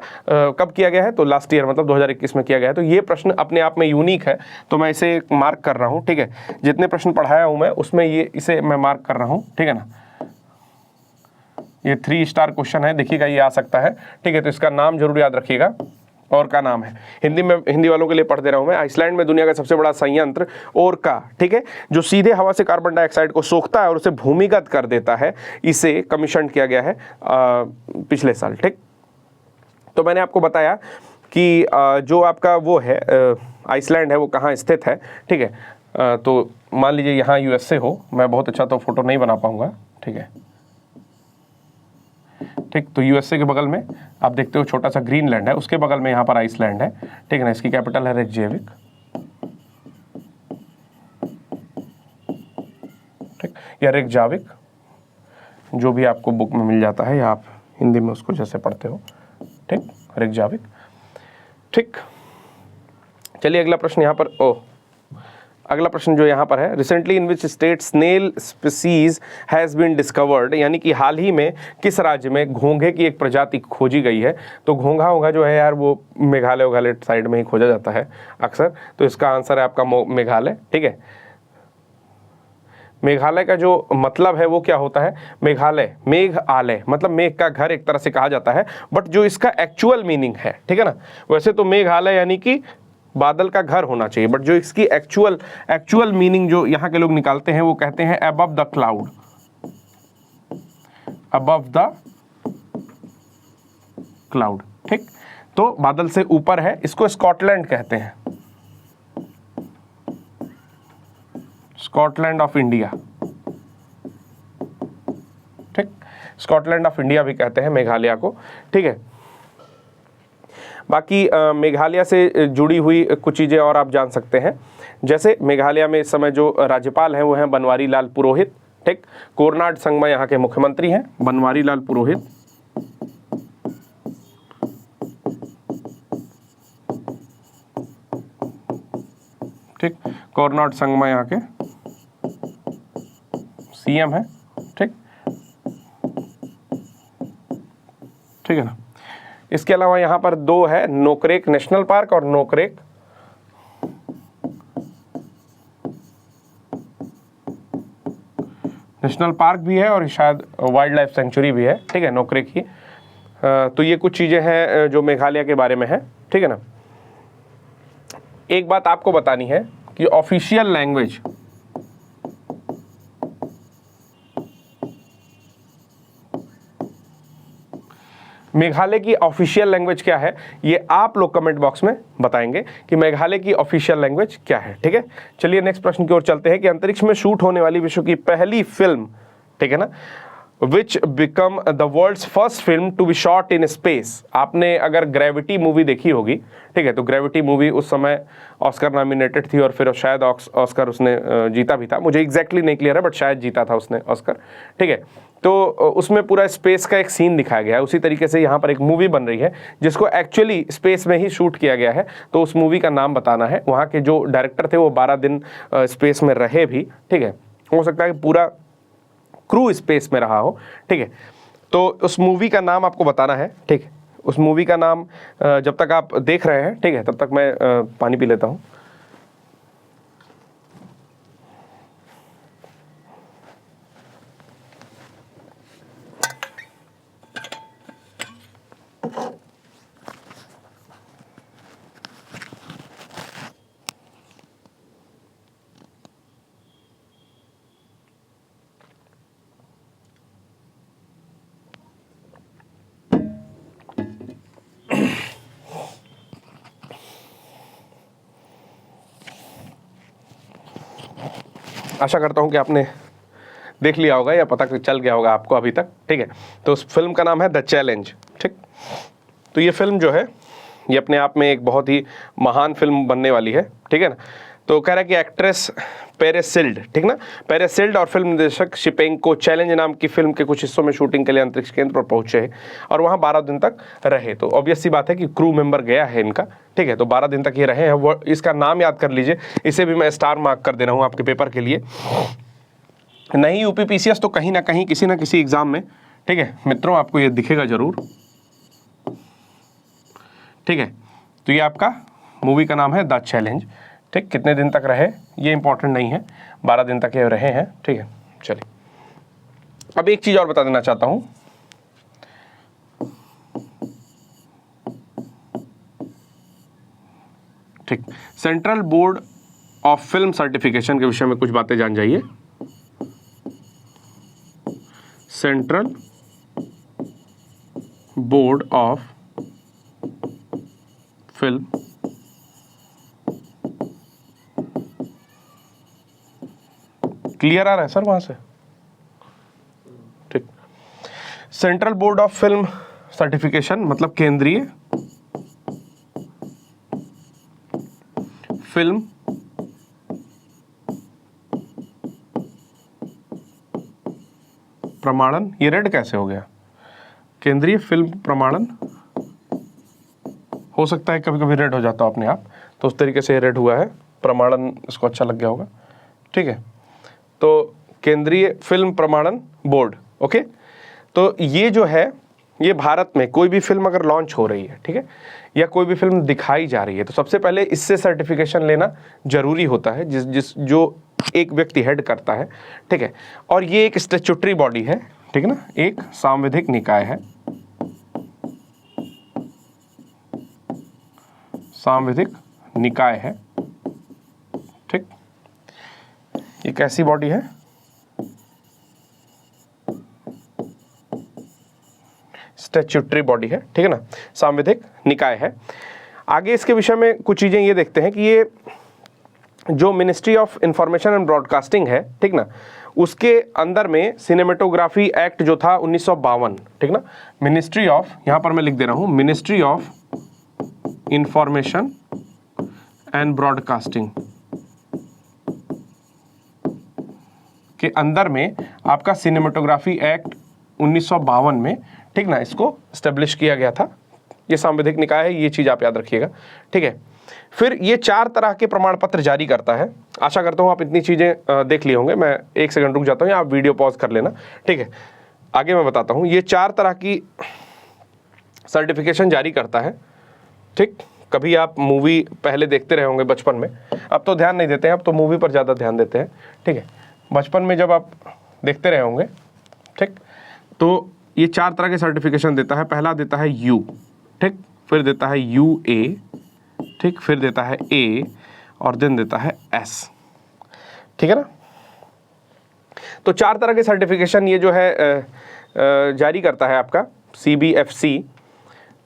कब किया गया है, तो लास्ट ईयर मतलब 2021 में किया गया है। तो ये प्रश्न अपने आप में यूनिक है, तो मैं इसे मार्क कर रहा हूँ। ठीक है, जितने प्रश्न पढ़ाया हूँ मैं उसमें ये इसे मैं मार्क कर रहा हूँ। ठीक है ना, ये 3 स्टार क्वेश्चन है, देखिएगा ये आ सकता है। ठीक है, तो इसका नाम जरूर याद रखिएगा, ओर्का नाम है। हिंदी में, हिंदी वालों के लिए पढ़ दे रहा हूं मैं। आइसलैंड में दुनिया का सबसे बड़ा संयंत्र ओर्का, ठीक है, जो सीधे हवा से कार्बन डाइऑक्साइड को सोखता है और उसे भूमिगत कर देता है, इसे कमीशन किया गया है पिछले साल। ठीक, तो मैंने आपको बताया कि जो आपका वो है आइसलैंड है वो कहाँ स्थित है। ठीक है, तो मान लीजिए यहाँ यूएसए हो, मैं बहुत अच्छा तो फोटो नहीं बना पाऊंगा। ठीक है, ठीक, तो यूएसए के बगल में आप देखते हो छोटा सा ग्रीनलैंड है, उसके बगल में यहाँ पर आइसलैंड है। ठीक है ना, इसकी कैपिटल है रेकजेविक। ठीक, या रेकजाविक, जो भी आपको बुक में मिल जाता है या आप हिंदी में उसको जैसे पढ़ते हो। ठीक, रेकजाविक। ठीक, चलिए अगला प्रश्न यहाँ पर, अगला प्रश्न जो यहाँ पर है, recently in which state snail species has been discovered, यानी कि हाल ही में किस राज्य में घोंघे की एक प्रजाति खोजी गई है। तो घोंघा होगा जो है यार वो मेघालय वघालय साइड में ही खोजा जाता है अक्सर, तो इसका आंसर है आपका मेघालय। ठीक है, मेघालय का जो मतलब है वो क्या होता है, मेघालय, मेघ आलय, मतलब मेघ का घर एक तरह से कहा जाता है, बट जो इसका एक्चुअल मीनिंग है, ठीक है ना, वैसे तो मेघालय यानी कि बादल का घर होना चाहिए, बट जो इसकी एक्चुअल मीनिंग जो यहाँ के लोग निकालते हैं वो कहते हैं above the cloud, above the cloud. ठीक, तो बादल से ऊपर है, इसको स्कॉटलैंड कहते हैं, स्कॉटलैंड ऑफ इंडिया। ठीक, स्कॉटलैंड ऑफ इंडिया भी कहते हैं मेघालय को। ठीक है, बाकी मेघालय से जुड़ी हुई कुछ चीज़ें और आप जान सकते हैं, जैसे मेघालय में इस समय जो राज्यपाल हैं वो हैं बनवारी लाल पुरोहित। ठीक, कोरनाड संगमा यहाँ के मुख्यमंत्री हैं बनवारी लाल पुरोहित। ठीक, कोरनाड संगमा यहाँ के सीएम है। ठीक, ठीक है ना, इसके अलावा यहाँ पर 2 है, नोकरेक नेशनल पार्क और नोकरेक नेशनल पार्क भी है और शायद वाइल्ड लाइफ सेंचुरी भी है। ठीक है, नोकरेक ही। तो ये कुछ चीज़ें हैं जो मेघालय के बारे में है। ठीक है ना, एक बात आपको बतानी है कि ऑफिशियल लैंग्वेज मेघालय की ऑफिशियल लैंग्वेज क्या है, ये आप लोग कमेंट बॉक्स में बताएंगे कि मेघालय की ऑफिशियल लैंग्वेज क्या है। ठीक है, चलिए नेक्स्ट प्रश्न की ओर चलते हैं कि अंतरिक्ष में शूट होने वाली विश्व की पहली फिल्म, ठीक है ना, which become the world's first film to be shot in space. आपने अगर ग्रेविटी मूवी देखी होगी, ठीक है, तो ग्रेविटी मूवी उस समय ऑस्कर नॉमिनेटेड थी और फिर शायद ऑस्कर उसने जीता भी था, मुझे एग्जैक्टली नहीं क्लियर है बट शायद जीता था उसने ऑस्कर, ठीक है। तो उसमें पूरा स्पेस का एक सीन दिखाया गया है। उसी तरीके से यहाँ पर एक मूवी बन रही है जिसको एक्चुअली स्पेस में ही शूट किया गया है, तो उस मूवी का नाम बताना है। वहाँ के जो डायरेक्टर थे वो 12 दिन स्पेस में रहे भी, ठीक है, हो सकता है कि पूरा क्रू स्पेस में रहा हो, ठीक है। तो उस मूवी का नाम आपको बताना है, ठीक है। उस मूवी का नाम जब तक आप देख रहे हैं, ठीक है, तब तक मैं पानी पी लेता हूँ। आशा करता हूँ कि आपने देख लिया होगा या पता चल गया होगा आपको अभी तक, ठीक है। तो उस फिल्म का नाम है द चैलेंज, ठीक। तो ये फिल्म जो है ये अपने आप में एक बहुत ही महान फिल्म बनने वाली है, ठीक है ना। तो कह रहा है कि एक्ट्रेस पेरेसिल्ड, ठीक ना, पेरेसिल्ड और फिल्म निर्देशक शिपेंको चैलेंज नाम की फिल्म के कुछ हिस्सों में शूटिंग के लिए अंतरिक्ष केंद्र पर पहुंचे और वहां 12 दिन तक रहे। तो ऑब्वियस सी बात है कि क्रू मेंबर गया है इनका, ठीक है। तो 12 दिन तक ये रहे हैं। वो इसका नाम याद कर लीजिए, इसे भी मैं स्टार मार्क कर दे रहा हूँ आपके पेपर के लिए। नहीं यूपीपीसीएस तो कहीं ना कहीं किसी ना किसी एग्जाम में, ठीक है मित्रों, आपको ये दिखेगा जरूर, ठीक है। तो ये आपका मूवी का नाम है द चैलेंज, ठीक। कितने दिन तक रहे ये इंपॉर्टेंट नहीं है, 12 दिन तक ये रहे हैं, ठीक है। चलिए अब एक चीज और बता देना चाहता हूं, ठीक। Central board of film certification के विषय में कुछ बातें जान जाइए। Central board of film clear आ रहा है सर वहां से, ठीक। Central board of film certification मतलब केंद्रीय फिल्म प्रमाणन, ये रेड कैसे हो गया, केंद्रीय फिल्म प्रमाणन, हो सकता है कभी कभी रेड हो जाता हो अपने आप, तो उस तरीके से ये रेड हुआ है, प्रमाणन इसको अच्छा लग गया होगा, ठीक है। तो केंद्रीय फिल्म प्रमाणन बोर्ड, ओके। तो ये जो है ये भारत में कोई भी फिल्म अगर लॉन्च हो रही है, ठीक है, या कोई भी फिल्म दिखाई जा रही है, तो सबसे पहले इससे सर्टिफिकेशन लेना जरूरी होता है, जो एक व्यक्ति हेड करता है, ठीक है। और ये एक स्टैट्यूटरी बॉडी है, ठीक है ना, एक सांविधिक निकाय है, सांविधिक निकाय है, ठीक। ये कैसी बॉडी है, स्टैट्यूटरी बॉडी है, ठीक है ना, सांविधिक निकाय है। आगे इसके विषय में कुछ चीजें ये देखते हैं कि ये जो ministry of information and broadcasting है, ठीक ना, उसके अंदर में सिनेमेटोग्राफी एक्ट जो था 1952, ठीक ना, मिनिस्ट्री ऑफ, यहां पर मैं लिख दे रहा हूं, ministry of information and broadcasting के अंदर में आपका सिनेमेटोग्राफी एक्ट 1952 में, ठीक ना, इसको स्टेब्लिश किया गया था। ये सांविधिक निकाय है, ये चीज आप याद रखिएगा, ठीक है। फिर ये 4 तरह के प्रमाण पत्र जारी करता है। आशा करता हूं आप इतनी चीजें देख लिए होंगे। मैं 1 सेकंड रुक जाता हूं, आप वीडियो पॉज कर लेना, ठीक है। आगे मैं बताता हूं, ये 4 तरह की सर्टिफिकेशन जारी करता है, ठीक। कभी आप मूवी पहले देखते रहे होंगे बचपन में, अब तो ध्यान नहीं देते हैं, अब तो मूवी पर ज़्यादा ध्यान देते हैं, ठीक है। बचपन में जब आप देखते रहे होंगे, ठीक, तो ये 4 तरह के सर्टिफिकेशन देता है। पहला देता है यू, ठीक, फिर देता है UA, ठीक, फिर देता है A और देन देता है S, ठीक है ना। तो 4 तरह के सर्टिफिकेशन ये जो है जारी करता है आपका CBFC,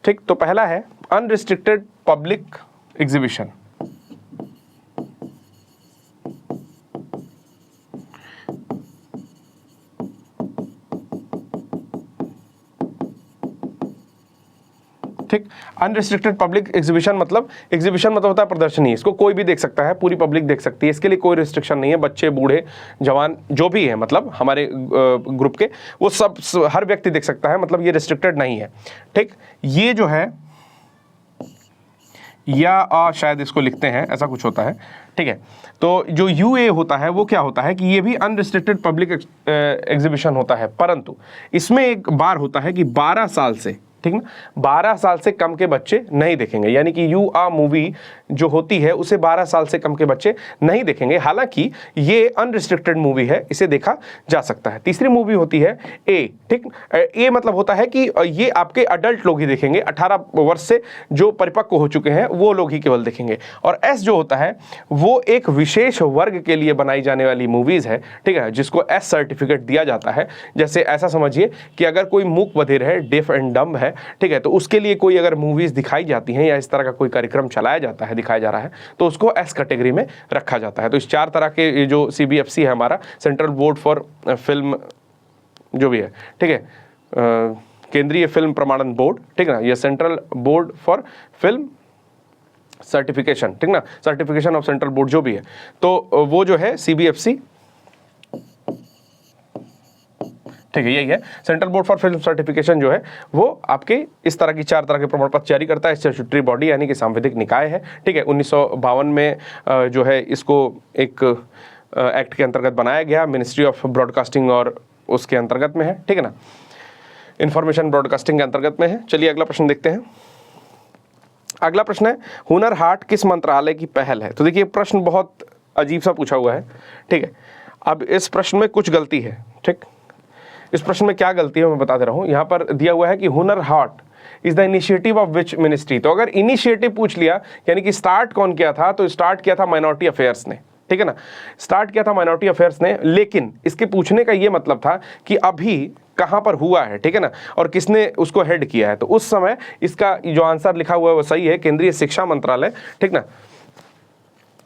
ठीक। तो पहला है अनरिस्ट्रिक्टेड पब्लिक एग्जीबिशन, ठीक। अनरिस्ट्रिक्टेड पब्लिक एग्जीबिशन मतलब होता है प्रदर्शनी, इसको कोई भी देख सकता है, पूरी पब्लिक देख सकती है, इसके लिए कोई रिस्ट्रिक्शन नहीं है, बच्चे बूढ़े जवान जो भी है, मतलब हमारे ग्रुप के वो सब हर व्यक्ति देख सकता है, मतलब ये रिस्ट्रिक्टेड नहीं है। ठीक, ये जो है या शायद इसको लिखते हैं, ऐसा कुछ होता है। ठीक है, तो जो UA होता है वो क्या होता है कि ये भी अनरिस्ट्रिक्टेड पब्लिक एग्जीबिशन होता है, परंतु इसमें एक बार होता है कि 12 साल से, ठीक ना, 12 साल से कम के बच्चे नहीं देखेंगे, यानी कि UA मूवी जो होती है उसे 12 साल से कम के बच्चे नहीं देखेंगे। हालांकि ये अनरिस्ट्रिक्टेड मूवी है, इसे देखा जा सकता है। तीसरी मूवी होती है A, ठीक। A मतलब होता है कि ये आपके अडल्ट लोग ही देखेंगे, 18 वर्ष से जो परिपक्व हो चुके हैं वो लोग ही केवल देखेंगे। और S जो होता है वो एक विशेष वर्ग के लिए बनाई जाने वाली मूवीज है, ठीक है, जिसको S सर्टिफिकेट दिया जाता है। जैसे ऐसा समझिए कि अगर कोई मूक बधिर है, डेफ एंड डम्ब है, ठीक है, तो उसके लिए कोई अगर मूवीज दिखाई जाती हैं या इस तरह का कोई कार्यक्रम चलाया जाता है, दिखाया जा रहा है, तो उसको एस कैटेगरी में रखा जाता है। तो इस 4 तरह के जो CBFC है हमारा, सेंट्रल बोर्ड फॉर फिल्म जो भी है, ठीक है, केंद्रीय फिल्म प्रमाणन बोर्ड, ठीक ना, ये central board for film certification, ठीक ना, सर्टिफिकेशन ऑफ सेंट्रल बोर्ड जो भी है, तो वो जो है CBFC, ठीक है, यही है central board for film certification जो है वो आपके इस तरह की 4 तरह के प्रमाण पत्र जारी करता है। स्टैट्यूटरी बॉडी यानी कि सांविधिक निकाय है, ठीक है। 1952 में जो है इसको एक एक्ट के अंतर्गत बनाया गया, मिनिस्ट्री ऑफ ब्रॉडकास्टिंग और उसके अंतर्गत में है, ठीक है ना, इंफॉर्मेशन ब्रॉडकास्टिंग के अंतर्गत में है। चलिए अगला प्रश्न देखते हैं। अगला प्रश्न है हुनर हाट किस मंत्रालय की पहल है? तो देखिए प्रश्न बहुत अजीब सा पूछा हुआ है, ठीक है। अब इस प्रश्न में कुछ गलती है, ठीक। इस प्रश्न में क्या गलती है मैं बता दे रहा हूं। यहां पर दिया हुआ है कि Hunar Haat is the initiative of which ministry. तो अगर इनिशिएटिव पूछ लिया यानी कि स्टार्ट कौन किया था, तो स्टार्ट किया था माइनॉरिटी अफेयर्स ने, ठीक है ना, स्टार्ट किया था माइनॉरिटी अफेयर्स ने। लेकिन इसके पूछने का ये मतलब था कि अभी कहां पर हुआ है, ठीक है ना, और किसने उसको हेड किया है। तो उस समय इसका जो आंसर लिखा हुआ है वो सही है, केंद्रीय शिक्षा मंत्रालय, ठीक ना,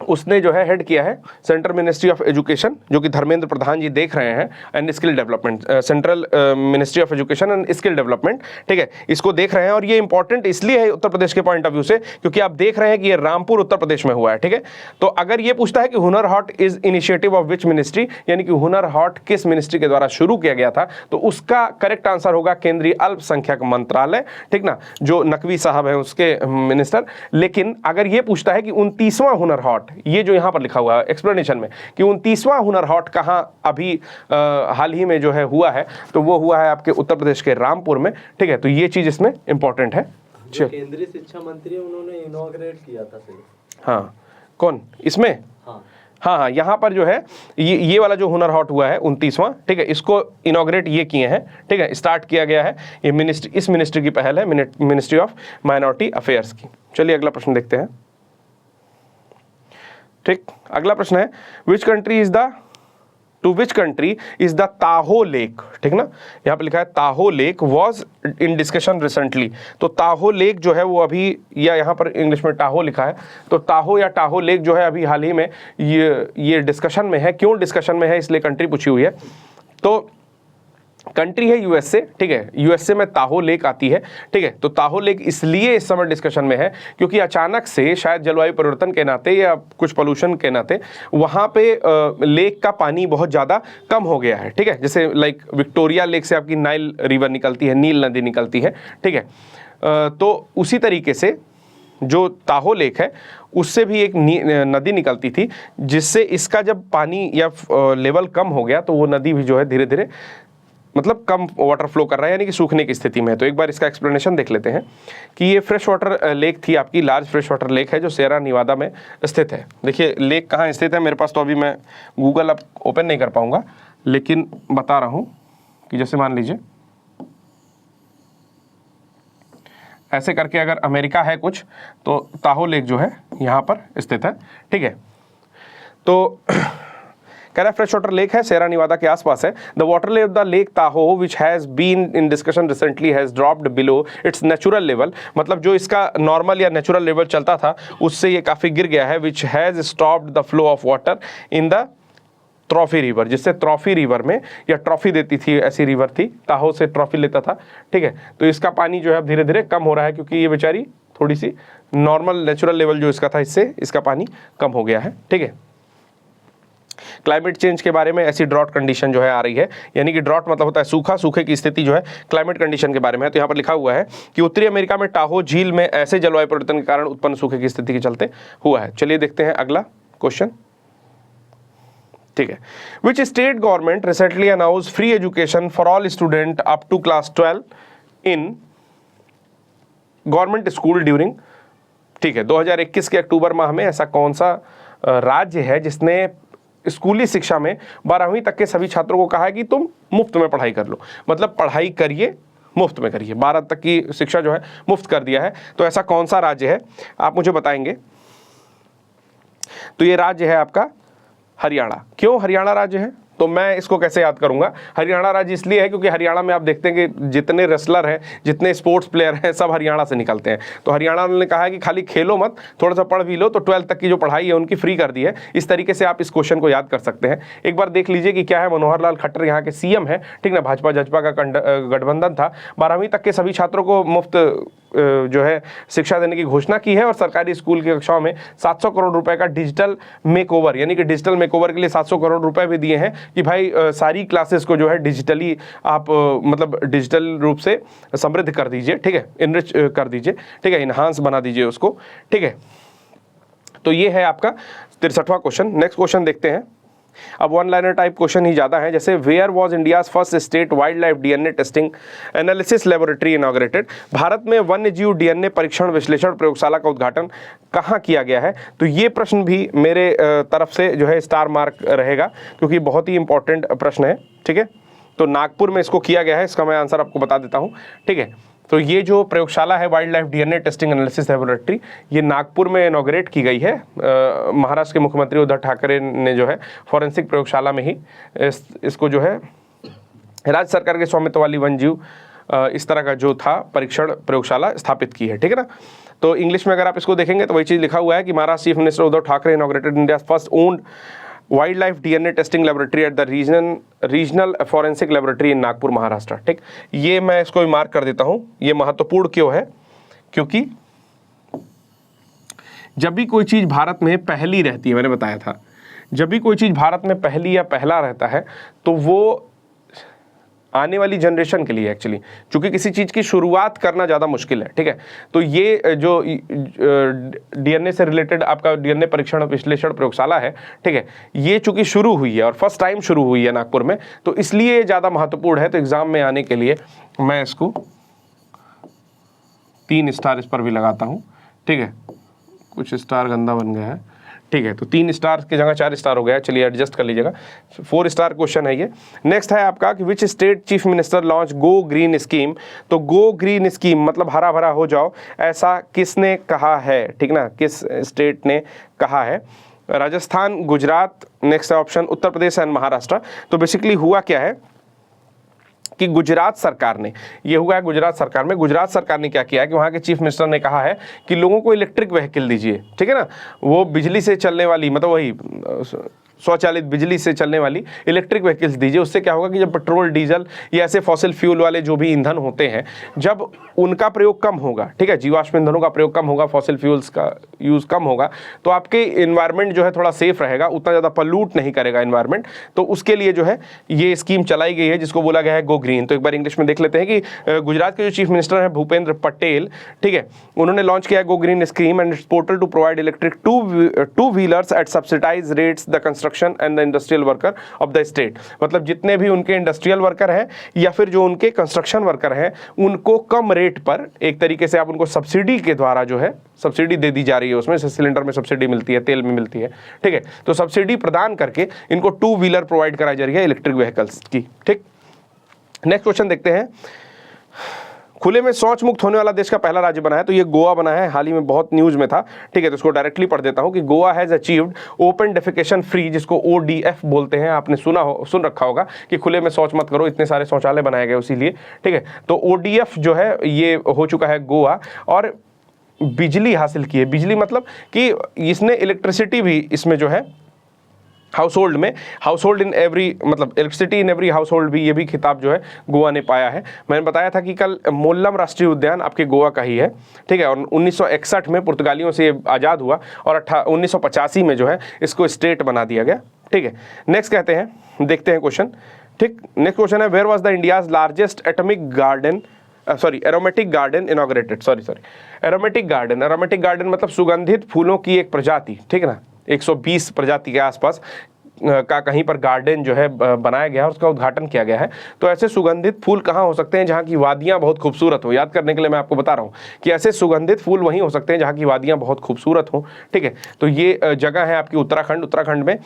उसने जो है हेड किया है सेंट्रल मिनिस्ट्री ऑफ एजुकेशन, जो कि धर्मेंद्र प्रधान जी देख रहे हैं, and skill development, central ministry of education and skill development, ठीक है, इसको देख रहे हैं। और ये इंपॉर्टेंट इसलिए है उत्तर प्रदेश के पॉइंट ऑफ व्यू से क्योंकि आप देख रहे हैं कि ये रामपुर उत्तर प्रदेश में हुआ है, ठीक है। तो अगर ये पूछता है कि Hunar Haat is initiative of which ministry, यानी कि हुनर हाट किस मिनिस्ट्री के द्वारा शुरू किया गया था, तो उसका करेक्ट आंसर होगा केंद्रीय अल्पसंख्यक मंत्रालय, ठीक ना, जो नकवी साहब है उसके मिनिस्टर। लेकिन अगर ये पूछता है कि 29वां हुनर हाट, ये जो यहां पर लिखा हुआ है एक्सप्लेनेशन में कि 29वां हुनर हाट कहां अभी हाल ही में जो है हुआ है, तो वो हुआ है आपके उत्तर प्रदेश के रामपुर में, ठीक है। तो ये चीज इसमें इंपॉर्टेंट है। केंद्रीय शिक्षा मंत्री उन्होंने इनॉग्रेट किया था सिर्फ। हाँ, कौन इसमें? हाँ हाँ, यहाँ पर जो है ये वाला जो हुनर हाट हुआ है 29वां, ठीक है, इसको इनॉग्रेट ये किए हैं, ठीक है, स्टार्ट किया गया है। ये मिनिस्ट्री, इस मिनिस्ट्री की पहल है, मिनिस्ट्री ऑफ माइनॉरिटी अफेयर्स की। चलिए अगला प्रश्न देखते हैं, ठीक। अगला प्रश्न है which country is the Tahoe lake, ठीक ना, यहाँ पे लिखा है Tahoe lake was in discussion recently. तो ताहो लेक जो है वो अभी, या यहाँ पर इंग्लिश में टाहो लिखा है, तो ताहो या टाहो लेक जो है अभी हाल ही में ये डिस्कशन में है। क्यों डिस्कशन में है, इसलिए कंट्री पूछी हुई है। तो कंट्री है USA, ठीक है, USA में ताहो लेक आती है, ठीक है। तो ताहो लेक इसलिए इस समय डिस्कशन में है क्योंकि अचानक से शायद जलवायु परिवर्तन के नाते या कुछ पोल्यूशन के नाते वहाँ पे लेक का पानी बहुत ज़्यादा कम हो गया है, ठीक है। जैसे लाइक विक्टोरिया लेक से आपकी नाइल रिवर निकलती है, नील नदी निकलती है, ठीक है। तो उसी तरीके से जो ताहो लेक है उससे भी एक नदी निकलती थी, जिससे इसका जब पानी या लेवल कम हो गया तो वो नदी भी जो है धीरे धीरे मतलब कम वाटर फ्लो कर रहा है, यानी कि सूखने की स्थिति में है। तो एक बार इसका एक्सप्लेनेशन देख लेते हैं कि ये फ्रेश वाटर लेक थी आपकी, लार्ज फ्रेश वाटर लेक है जो सेरा निवादा में स्थित है। देखिए लेक कहाँ स्थित है, मेरे पास तो अभी मैं गूगल अब ओपन नहीं कर पाऊंगा, लेकिन बता रहा हूँ कि जैसे मान लीजिए ऐसे करके अगर अमेरिका है कुछ, तो ताहो लेक जो है यहाँ पर स्थित है, ठीक है। तो कह रहा है फ्रेश वाटर लेक है, सेरा निवादा के आसपास है। The water level of the lake Tahoe which has been in discussion recently has dropped below its natural level, मतलब जो इसका नॉर्मल या नेचुरल लेवल चलता था उससे ये काफ़ी गिर गया है। Which has stopped the flow of water in the trophy river, जिससे ट्रॉफी रिवर में या ट्रॉफी देती थी, ऐसी रिवर थी, ताहो से ट्रॉफी लेता था, ठीक है। तो इसका पानी जो है अब धीरे धीरे कम हो रहा है, क्योंकि ये बेचारी थोड़ी सी नॉर्मल नेचुरल लेवल जो इसका था, इससे इसका पानी कम हो गया है, ठीक है। क्लाइमेट चेंज के बारे में ऐसी ड्रॉट कंडीशन जो है आ रही है, यानी कि ड्रॉट मतलब होता है सूखा, सूखे की स्थिति जो है क्लाइमेट कंडीशन के बारे में है। तो यहाँ पर लिखा हुआ है कि उत्तरी अमेरिका में टाहो झील में ऐसे जलवायु परिवर्तन के कारण उत्पन्न सूखे की स्थिति के चलते हुआ है। चलिए देखते हैं अगला क्वेश्चन, ठीक है। Which state government recently announce free education for all student up to class 12 in government school during, ठीक है, 2021 के अक्टूबर माह में ऐसा कौन सा राज्य है जिसने स्कूली शिक्षा में 12वीं तक के सभी छात्रों को कहा है कि तुम मुफ्त में पढ़ाई कर लो, मतलब पढ़ाई करिए, मुफ्त में करिए, 12 तक की शिक्षा जो है मुफ्त कर दिया है। तो ऐसा कौन सा राज्य है, आप मुझे बताएंगे। तो ये राज्य है आपका हरियाणा। क्यों हरियाणा राज्य है, तो मैं इसको कैसे याद करूंगा, हरियाणा राज्य इसलिए है क्योंकि हरियाणा में आप देखते हैं कि जितने रेसलर हैं, जितने स्पोर्ट्स प्लेयर हैं, सब हरियाणा से निकलते हैं। तो हरियाणा ने कहा है कि खाली खेलो मत, थोड़ा सा पढ़ भी लो, तो 12 तक की जो पढ़ाई है उनकी फ्री कर दी है। इस तरीके से आप इस क्वेश्चन को याद कर सकते हैं। एक बार देख लीजिए कि क्या है, मनोहर लाल खट्टर यहाँ के सीएम है, ठीक ना, भाजपा जजपा का गठबंधन था, 12वीं तक के सभी छात्रों को मुफ्त जो है शिक्षा देने की घोषणा की है, और सरकारी स्कूल की कक्षाओं में 700 करोड़ रुपए का डिजिटल मेकओवर, यानी कि डिजिटल मेकओवर के लिए 700 करोड़ रुपए भी दिए हैं कि भाई सारी क्लासेस को जो है डिजिटली आप मतलब डिजिटल रूप से समृद्ध कर दीजिए, ठीक है, इनरिच कर दीजिए, ठीक है, इनहांस बना दीजिए उसको, ठीक है। तो ये है आपका 63वां क्वेश्चन। नेक्स्ट क्वेश्चन देखते हैं। अब वन लाइनर टाइप क्वेश्चन ही ज़्यादा है, जैसे where was India's first state wildlife DNA testing analysis laboratory inaugurated, Bharat में वन्य जीव डीएनए परीक्षण विश्लेषण प्रयोगशाला का उद्घाटन कहाँ किया गया है। तो ये प्रश्न भी मेरे तरफ से जो है स्टार मार्क रहेगा, क्योंकि बहुत ही इंपॉर्टेंट प्रश्न है, ठीक है। तो नागपुर में इसको किया गया है, इसका मैं आंसर आपको बता देता हूँ, ठीक है। तो ये जो प्रयोगशाला है wild life DNA testing analysis laboratory, ये नागपुर में इनॉग्रेट की गई है। महाराष्ट्र के मुख्यमंत्री उद्धव ठाकरे ने जो है फॉरेंसिक प्रयोगशाला में ही इसको जो है राज्य सरकार के स्वामित्व वाली वन जीव इस तरह का जो था परीक्षण प्रयोगशाला स्थापित की है, ठीक है ना। तो इंग्लिश में अगर आप इसको देखेंगे तो वही चीज़ लिखा हुआ है कि Maharashtra chief minister Uddhav Thackeray inaugurated India first owned wildlife DNA testing laboratory at the regional forensic laboratory in Nagpur Maharashtra, ठीक। ये मैं इसको भी मार्क कर देता हूँ। ये महत्वपूर्ण क्यों है, क्योंकि जब भी कोई चीज़ भारत में पहली रहती है, मैंने बताया था, जब भी कोई चीज़ भारत में पहली या पहला रहता है तो वो आने वाली जनरेशन के लिए एक्चुअली, चूंकि किसी चीज़ की शुरुआत करना ज़्यादा मुश्किल है, ठीक है। तो ये जो डीएनए से रिलेटेड आपका डीएनए परीक्षण विश्लेषण प्रयोगशाला है, ठीक है, ये चूंकि शुरू हुई है और फर्स्ट टाइम शुरू हुई है नागपुर में, तो इसलिए ज़्यादा महत्वपूर्ण है। तो एग्ज़ाम में आने के लिए मैं इसको 3 स्टार इस पर भी लगाता हूँ, ठीक है। कुछ स्टार गंदा बन गया है, ठीक है। तो 3 स्टार की जगह 4 स्टार हो गया, चलिए एडजस्ट कर लीजिएगा। 4 स्टार क्वेश्चन है ये। नेक्स्ट है आपका कि which state chief minister launch go green scheme. तो गो ग्रीन स्कीम मतलब हरा भरा हो जाओ, ऐसा किसने कहा है, ठीक ना, किस स्टेट ने कहा है। Rajasthan, Gujarat, next option Uttar Pradesh and Maharashtra. तो बेसिकली हुआ क्या है कि गुजरात सरकार ने, ये हुआ है गुजरात सरकार में, गुजरात सरकार ने क्या किया है कि वहाँ के चीफ मिनिस्टर ने कहा है कि लोगों को इलेक्ट्रिक व्हीकल दीजिए, ठीक है ना, वो बिजली से चलने वाली, मतलब वही स्वचालित बिजली से चलने वाली इलेक्ट्रिक व्हीकल्स दीजिए। उससे क्या होगा कि जब पेट्रोल डीजल या ऐसे फॉसिल फ्यूल वाले जो भी ईंधन होते हैं, जब उनका प्रयोग कम होगा, ठीक है, जीवाश्म ईंधनों का प्रयोग कम होगा, फॉसिल फ्यूल्स का यूज़ कम होगा, तो आपके इन्वायरमेंट जो है थोड़ा सेफ रहेगा, उतना ज़्यादा पल्यूट नहीं करेगा इन्वायरमेंट। तो उसके लिए जो है ये स्कीम चलाई गई है, जिसको बोला गया है गो ग्रीन। तो एक बार इंग्लिश में देख लेते हैं कि गुजरात के जो चीफ मिनिस्टर हैं भूपेंद्र पटेल, ठीक है, उन्होंने लॉन्च किया go green scheme and its portal to provide electric two wheelers at subsidise rates the construction and the industrial worker of the state. मतलब जितने भी उनके इंडस्ट्रियल वर्कर हैं या फिर जो उनके कंस्ट्रक्शन वर्कर हैं, उनको कम रेट पर एक तरीके से आप उनको सब्सिडी के द्वारा जो है सब्सिडी दे दी जा रही है। उसमें से सिलेंडर में सब्सिडी मिलती है, तेल में मिलती है, ठीक है। तो सब्सिडी प्रदान करके इनको 2 व्हीलर प्रोवाइड कराई जा रही है इलेक्ट्रिक व्हीकल्स की, ठीक। नेक्स्ट क्वेश्चन देखते हैं। खुले में शौच मुक्त होने वाला देश का पहला राज्य बना है, तो ये गोवा बना है, हाल ही में बहुत न्यूज में था, ठीक है। तो इसको डायरेक्टली पढ़ देता हूं कि Goa has achieved open defecation free, जिसको ODF बोलते हैं, आपने सुन रखा होगा कि खुले में शौच मत करो, इतने सारे शौचालय बनाए गए उसी लिए, ठीक है। तो ODF जो है ये हो चुका है गोवा, और बिजली हासिल की है। बिजली मतलब कि इसने इलेक्ट्रिसिटी भी इसमें जो है हाउस होल्ड इन एवरी, मतलब electricity in every house hold भी, ये भी खिताब जो है गोवा ने पाया है। मैंने बताया था कि कल मोल्लम राष्ट्रीय उद्यान आपके गोवा का ही है, ठीक है, और 1961 में पुर्तगालियों से आज़ाद हुआ और 1985 में जो है इसको स्टेट बना दिया गया, ठीक है। नेक्स्ट कहते हैं, देखते हैं क्वेश्चन, ठीक। नेक्स्ट क्वेश्चन है, where was the India's largest atomic garden, aromatic garden inaugurated, aromatic garden मतलब सुगंधित फूलों की एक प्रजाति, ठीक है ना, 120 प्रजाति के आसपास का कहीं पर गार्डन जो है बनाया गया है, उसका उद्घाटन किया गया है। तो ऐसे सुगंधित फूल कहाँ हो सकते हैं जहाँ की वादियाँ बहुत खूबसूरत हो। याद करने के लिए मैं आपको बता रहा हूँ कि ऐसे सुगंधित फूल वहीं हो सकते हैं जहाँ की वादियाँ बहुत खूबसूरत हों, ठीक है। तो ये जगह है आपकी उत्तराखंड में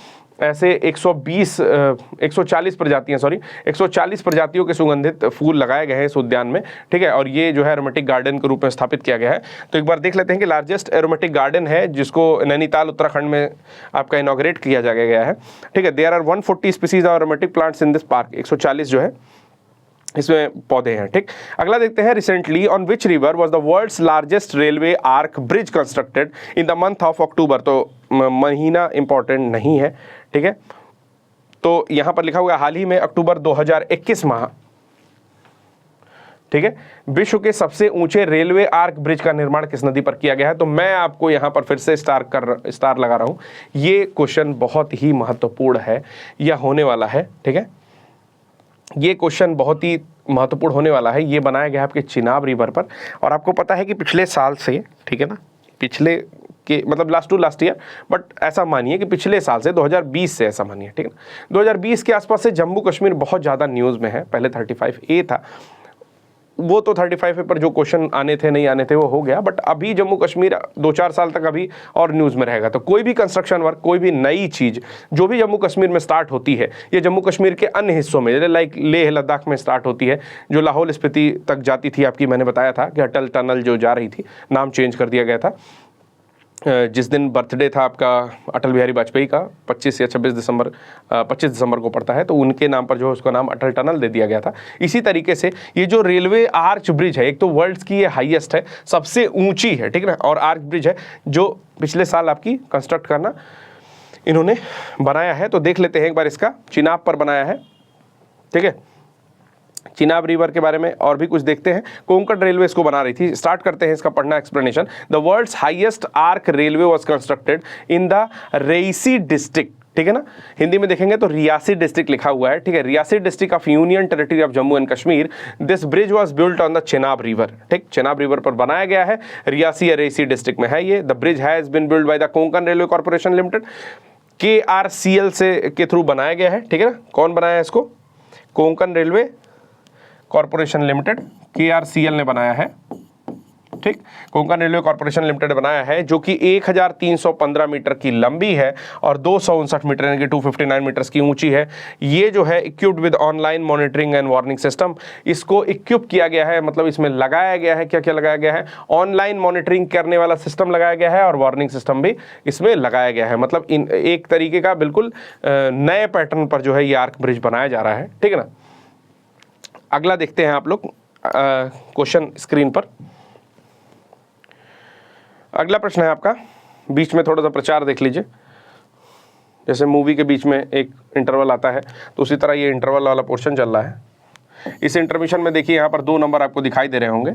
ऐसे 140 प्रजातियों के सुगंधित फूल लगाए गए हैं इस उद्यान में, ठीक है। और ये जो है एरोमेटिक गार्डन के रूप में स्थापित किया गया है। तो एक बार देख लेते हैं कि लार्जेस्ट एरोमेटिक गार्डन है जिसको नैनीताल उत्तराखंड में आपका इनॉग्रेट किया गया है, ठीक है। There are 140 species of aromatic plants in this park, 140 जो है इसमें पौधे हैं, ठीक। अगला देखते हैं, recently on which river was the world's largest railway arch bridge constructed in the month of October. तो महीना इंपॉर्टेंट नहीं है, ठीक है। तो यहां पर लिखा हुआ है हाल ही में अक्टूबर 2021 माह, ठीक है, विश्व के सबसे ऊंचे रेलवे आर्क ब्रिज का निर्माण किस नदी पर किया गया है। तो मैं आपको यहां पर फिर से स्टार लगा रहा हूं, ये क्वेश्चन बहुत ही महत्वपूर्ण है या होने वाला है, ठीक है। ये क्वेश्चन बहुत ही महत्वपूर्ण होने वाला है। ये बनाया गया है आपके चिनाब रिवर पर, और आपको पता है कि पिछले साल से, ठीक है ना, पिछले के मतलब last to last year, but ऐसा मानिए कि पिछले साल से 2020 से ऐसा मानिए, ठीक है ना, 2020 के आसपास से जम्मू कश्मीर बहुत ज़्यादा न्यूज़ में है। पहले 35A था, वो तो 35A पर जो क्वेश्चन आने थे नहीं आने थे वो हो गया, बट अभी जम्मू कश्मीर 2-4 साल तक अभी और न्यूज़ में रहेगा। तो कोई भी कंस्ट्रक्शन वर्क, कोई भी नई चीज़ जो भी जम्मू कश्मीर में स्टार्ट होती है, ये जम्मू कश्मीर के अन्य हिस्सों में, जैसे लाइक लेह लद्दाख में स्टार्ट होती है, जो लाहौल स्पीति तक जाती थी आपकी, मैंने बताया था कि अटल टनल जो जा रही थी, नाम चेंज कर दिया गया था। जिस दिन बर्थडे था आपका अटल बिहारी वाजपेयी का, 25 या 26 दिसंबर को पड़ता है, तो उनके नाम पर जो है उसका नाम अटल टनल दे दिया गया था। इसी तरीके से ये जो रेलवे आर्च ब्रिज है, एक तो वर्ल्ड्स की ये हाईएस्ट है, सबसे ऊंची है, ठीक है ना, और आर्च ब्रिज है जो पिछले साल आपकी कंस्ट्रक्ट करना इन्होंने बनाया है। तो देख लेते हैं एक बार, इसका चिनाब पर बनाया है, ठीक है। चिनाब रिवर के बारे में और भी कुछ देखते हैं। कोंकण रेलवे इसको बना रही थी। स्टार्ट करते हैं इसका पढ़ना explanation. The world's highest arch railway was constructed in the Reasi district, ठीक है ना, हिंदी में देखेंगे तो रियासी डिस्ट्रिक्ट लिखा हुआ है, ठीक है, Reasi district of union territory of Jammu and Kashmir. This bridge was built on the Chenab river, ठीक, चेनाब रिवर पर बनाया गया है, रियासी या रेसी डिस्ट्रिक्ट में है ये। The bridge has been built by the Konkan Railway Corporation Limited, KRCL से के थ्रू बनाया गया है, ठीक है ना। कौन बनाया है इसको? Konkan Railway Corporation Limited, KRCL ने बनाया है, ठीक, कोंकण रेलवे कॉर्पोरेशन लिमिटेड बनाया है, जो कि 1315 मीटर की लंबी है और 259 मीटर यानी कि 259 मीटर्स की ऊंची है। ये जो है equipped with online monitoring and warning system, इसको इक्विप किया गया है, मतलब इसमें लगाया गया है, क्या क्या लगाया गया है, ऑनलाइन मॉनिटरिंग करने वाला सिस्टम लगाया गया है और वार्निंग सिस्टम भी इसमें लगाया गया है। मतलब इन एक तरीके का बिल्कुल नए पैटर्न पर जो है ये आर्क ब्रिज बनाया जा रहा है, ठीक है ना। अगला देखते हैं आप लोग क्वेश्चन स्क्रीन पर। अगला प्रश्न है आपका, बीच में थोड़ा सा प्रचार देख लीजिए, जैसे मूवी के बीच में एक इंटरवल आता है तो उसी तरह ये इंटरवल वाला पोर्शन चल रहा है। इस इंटरमिशन में देखिए यहाँ पर 2 नंबर आपको दिखाई दे रहे होंगे।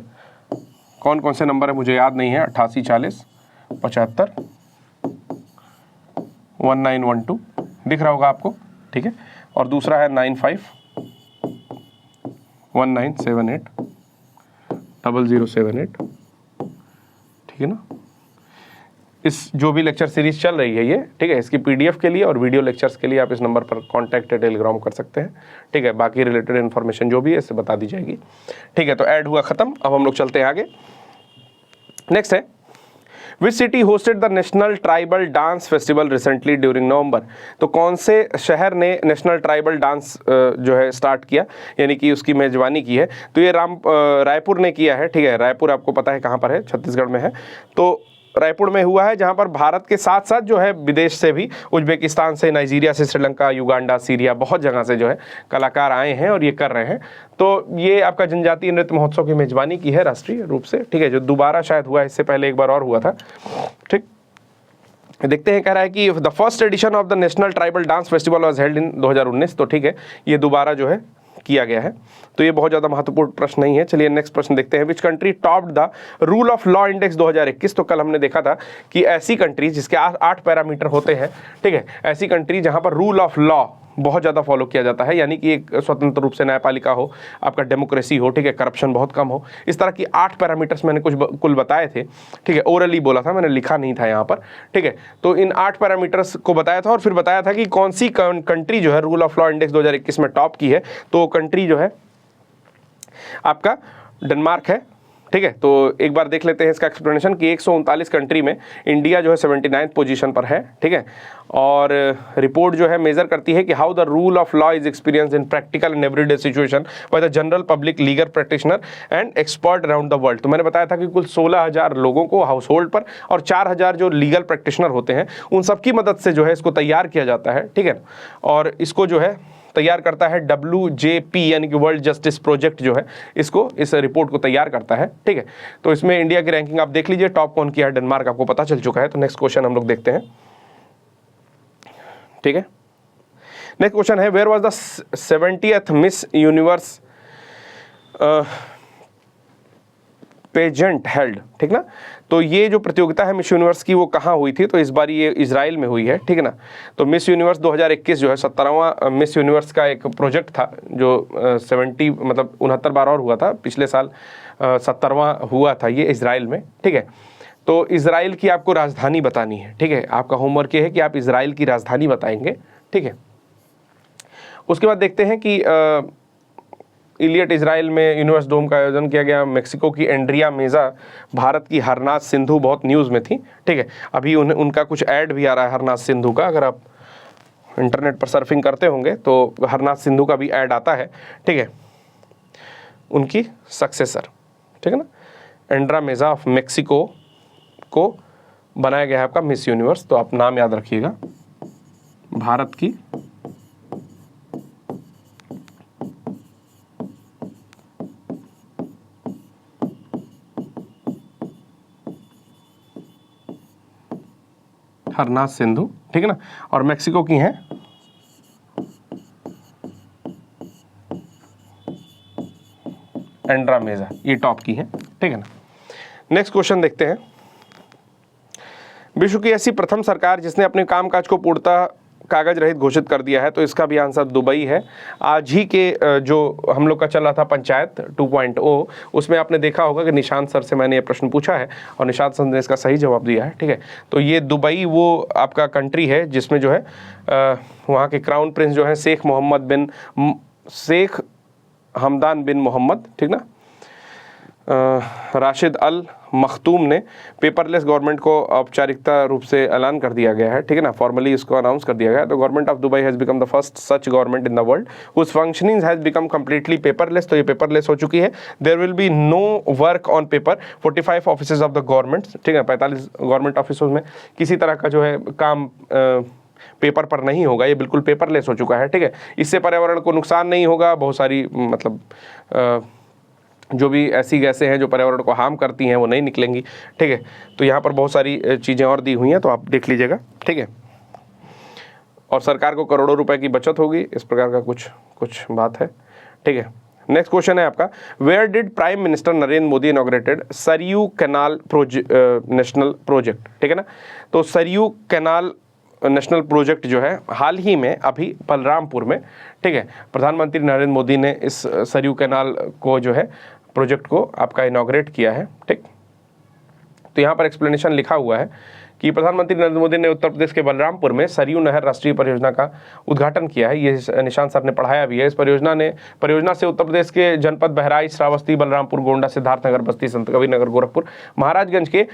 कौन कौन से नंबर है मुझे याद नहीं है, 88 40 75 1912 दिख रहा होगा आपको, ठीक है, और दूसरा है 95 1978 0078, ठीक है ना। इस जो भी लेक्चर सीरीज चल रही है ये, ठीक है, इसकी PDF के लिए और वीडियो लेक्चर्स के लिए आप इस नंबर पर कॉन्टैक्ट टेलीग्राम कर सकते हैं, ठीक है। बाकी रिलेटेड इन्फॉर्मेशन जो भी है इससे बता दी जाएगी, ठीक है। तो ऐड हुआ ख़त्म, अब हम लोग चलते हैं आगे। नेक्स्ट है, which city hosted the national tribal dance festival recently during November. तो कौन से शहर ने नेशनल ट्राइबल डांस जो है स्टार्ट किया, यानी कि उसकी मेजबानी की है। तो ये रायपुर ने किया है, ठीक है। रायपुर आपको पता है कहाँ पर है, छत्तीसगढ़ में है। तो रायपुर में हुआ है, जहाँ पर भारत के साथ साथ जो है विदेश से भी, उज्बेकिस्तान से, नाइजीरिया से, श्रीलंका, युगांडा, सीरिया, बहुत जगह से जो है कलाकार आए हैं और ये कर रहे हैं। तो ये आपका जनजातीय नृत्य महोत्सव की मेजबानी की है राष्ट्रीय रूप से, ठीक है, जो दोबारा शायद हुआ, इससे पहले एक बार और हुआ था, ठीक। देखते हैं, कह रहा है कि the first edition of the national tribal dance festival was held in 2019। तो ठीक है, ये दोबारा जो है किया गया है, तो ये बहुत ज़्यादा महत्वपूर्ण प्रश्न नहीं है। चलिए नेक्स्ट प्रश्न देखते हैं। Which country topped the rule of law index 2021। तो कल हमने देखा था कि ऐसी कंट्री जिसके 8 पैरामीटर होते हैं, ठीक है, ऐसी कंट्री जहाँ पर रूल ऑफ लॉ बहुत ज़्यादा फॉलो किया जाता है, यानी कि एक स्वतंत्र रूप से न्यायपालिका हो, आपका डेमोक्रेसी हो, ठीक है, करप्शन बहुत कम हो, इस तरह की 8 पैरामीटर्स मैंने कुल बताए थे, ठीक है, ओरली बोला था, मैंने लिखा नहीं था यहाँ पर, ठीक है। तो इन 8 पैरामीटर्स को बताया था और फिर बताया था कि कौन सी कंट्री जो है रूल ऑफ लॉ इंडेक्स 2021 में टॉप की है। तो कंट्री जो है आपका डेनमार्क है, ठीक है। तो एक बार देख लेते हैं इसका एक्सप्लेनेशन कि 139 कंट्री में इंडिया जो है 79th पोजीशन पर है, ठीक है। और रिपोर्ट जो है मेजर करती है कि how the rule of law is experience in practical and everyday situation by the general public, legal practitioner and expert around the world. तो मैंने बताया था कि कुल 16,000 लोगों को हाउस होल्ड पर और 4,000 जो लीगल प्रैक्टिशनर होते हैं उन सबकी मदद से जो है इसको तैयार किया जाता है, ठीक है। और इसको जो है तैयार करता है WJP यानी कि वर्ल्ड जस्टिस प्रोजेक्ट जो है इसको, इस रिपोर्ट को तैयार करता है, ठीक है। तो इसमें इंडिया की रैंकिंग आप देख लीजिए, टॉप कौन किया है, डेनमार्क आपको पता चल चुका है। तो नेक्स्ट क्वेश्चन हम लोग देखते हैं, ठीक है। नेक्स्ट क्वेश्चन है where was the 70th Miss Universe pageant held, ठीक ना। तो ये जो प्रतियोगिता है मिस यूनिवर्स की वो कहाँ हुई थी, तो इस बार ये इजराइल में हुई है, ठीक है ना। तो मिस यूनिवर्स 2021 जो है 17वां मिस यूनिवर्स का एक प्रोजेक्ट था जो 69 मतलब 69 बार और हुआ था, पिछले साल 70वां हुआ था ये इजराइल में, ठीक है। तो इजराइल की आपको राजधानी बतानी है, ठीक है। आपका होमवर्क ये है कि आप इजराइल की राजधानी बताएंगे, ठीक है। उसके बाद देखते हैं कि इलियट इजराइल में यूनिवर्स डोम का आयोजन किया गया। मेक्सिको की एंड्रिया मेजा, भारत की हरनाथ सिंधु बहुत न्यूज़ में थी, ठीक है। अभी उनका कुछ ऐड भी आ रहा है हरनाथ सिंधु का, अगर आप इंटरनेट पर सर्फिंग करते होंगे तो हरनाथ सिंधु का भी ऐड आता है, ठीक है, उनकी सक्सेसर, ठीक है ना। एंड्रा मेजा ऑफ मेक्सिको को बनाया गया है आपका मिस यूनिवर्स। तो आप नाम याद रखिएगा, भारत की हरनाथ सिंधु, ठीक है ना। और मेक्सिको की हैं एंड्रा मेजा, ये टॉप की हैं, ठीक है ना। नेक्स्ट क्वेश्चन देखते हैं। विश्व की ऐसी प्रथम सरकार जिसने अपने कामकाज को पूर्णतः कागज रहित घोषित कर दिया है, तो इसका भी आंसर दुबई है। आज ही के जो हम लोग का चल रहा था पंचायत 2.0, उसमें आपने देखा होगा कि निशांत सर से मैंने ये प्रश्न पूछा है और निशांत सर ने इसका सही जवाब दिया है, ठीक है। तो ये दुबई वो आपका कंट्री है जिसमें जो है वहाँ के क्राउन प्रिंस जो है शेख हमदान बिन मोहम्मद, ठीक ना, राशिद अल मखतूम ने पेपरलेस गवर्नमेंट को औपचारिकता रूप से ऐलान कर दिया गया है, ठीक है ना, फॉर्मली इसको अनाउंस कर दिया गया है। तो government of Dubai has become the first such government in the world whose functioning has become completely paperless. तो ये पेपरलेस हो चुकी है। There will be no work on paper. 45 offices of the government, ठीक है, 45 गवर्नमेंट ऑफिसों में किसी तरह का जो है काम पेपर पर नहीं होगा, ये बिल्कुल पेपरलेस हो चुका है, ठीक है। इससे पर्यावरण को नुकसान नहीं होगा, बहुत सारी मतलब जो भी ऐसी गैसें हैं जो पर्यावरण को हार्म करती हैं वो नहीं निकलेंगी, ठीक है। तो यहाँ पर बहुत सारी चीज़ें और दी हुई हैं, तो आप देख लीजिएगा, ठीक है। और सरकार को करोड़ों रुपए की बचत होगी, इस प्रकार का कुछ बात है, ठीक है। नेक्स्ट क्वेश्चन है आपका, where did prime minister Narendra Modi inaugurated Saryu canal national project, ठीक है ना। तो सरयू कैनाल नेशनल प्रोजेक्ट जो है हाल ही में अभी बलरामपुर में, ठीक है, प्रधानमंत्री नरेंद्र मोदी ने इस सरयू कैनाल को जो है प्रोजेक्ट को आपका इनॉग्रेट किया है, ठीक। तो यहाँ पर एक्सप्लेनेशन लिखा हुआ है कि प्रधानमंत्री नरेंद्र मोदी ने उत्तर प्रदेश के बलरामपुर में सरयू नहर राष्ट्रीय परियोजना का उद्घाटन किया है। ये निशांत सर ने पढ़ाया भी है। इस परियोजना से उत्तर प्रदेश के जनपद बहराइच, श्रावस्ती, बलरामपुर, गोंडा, सिद्धार्थनगर, बस्ती, संत कबीरनगर, गोरखपुर, महाराजगंज के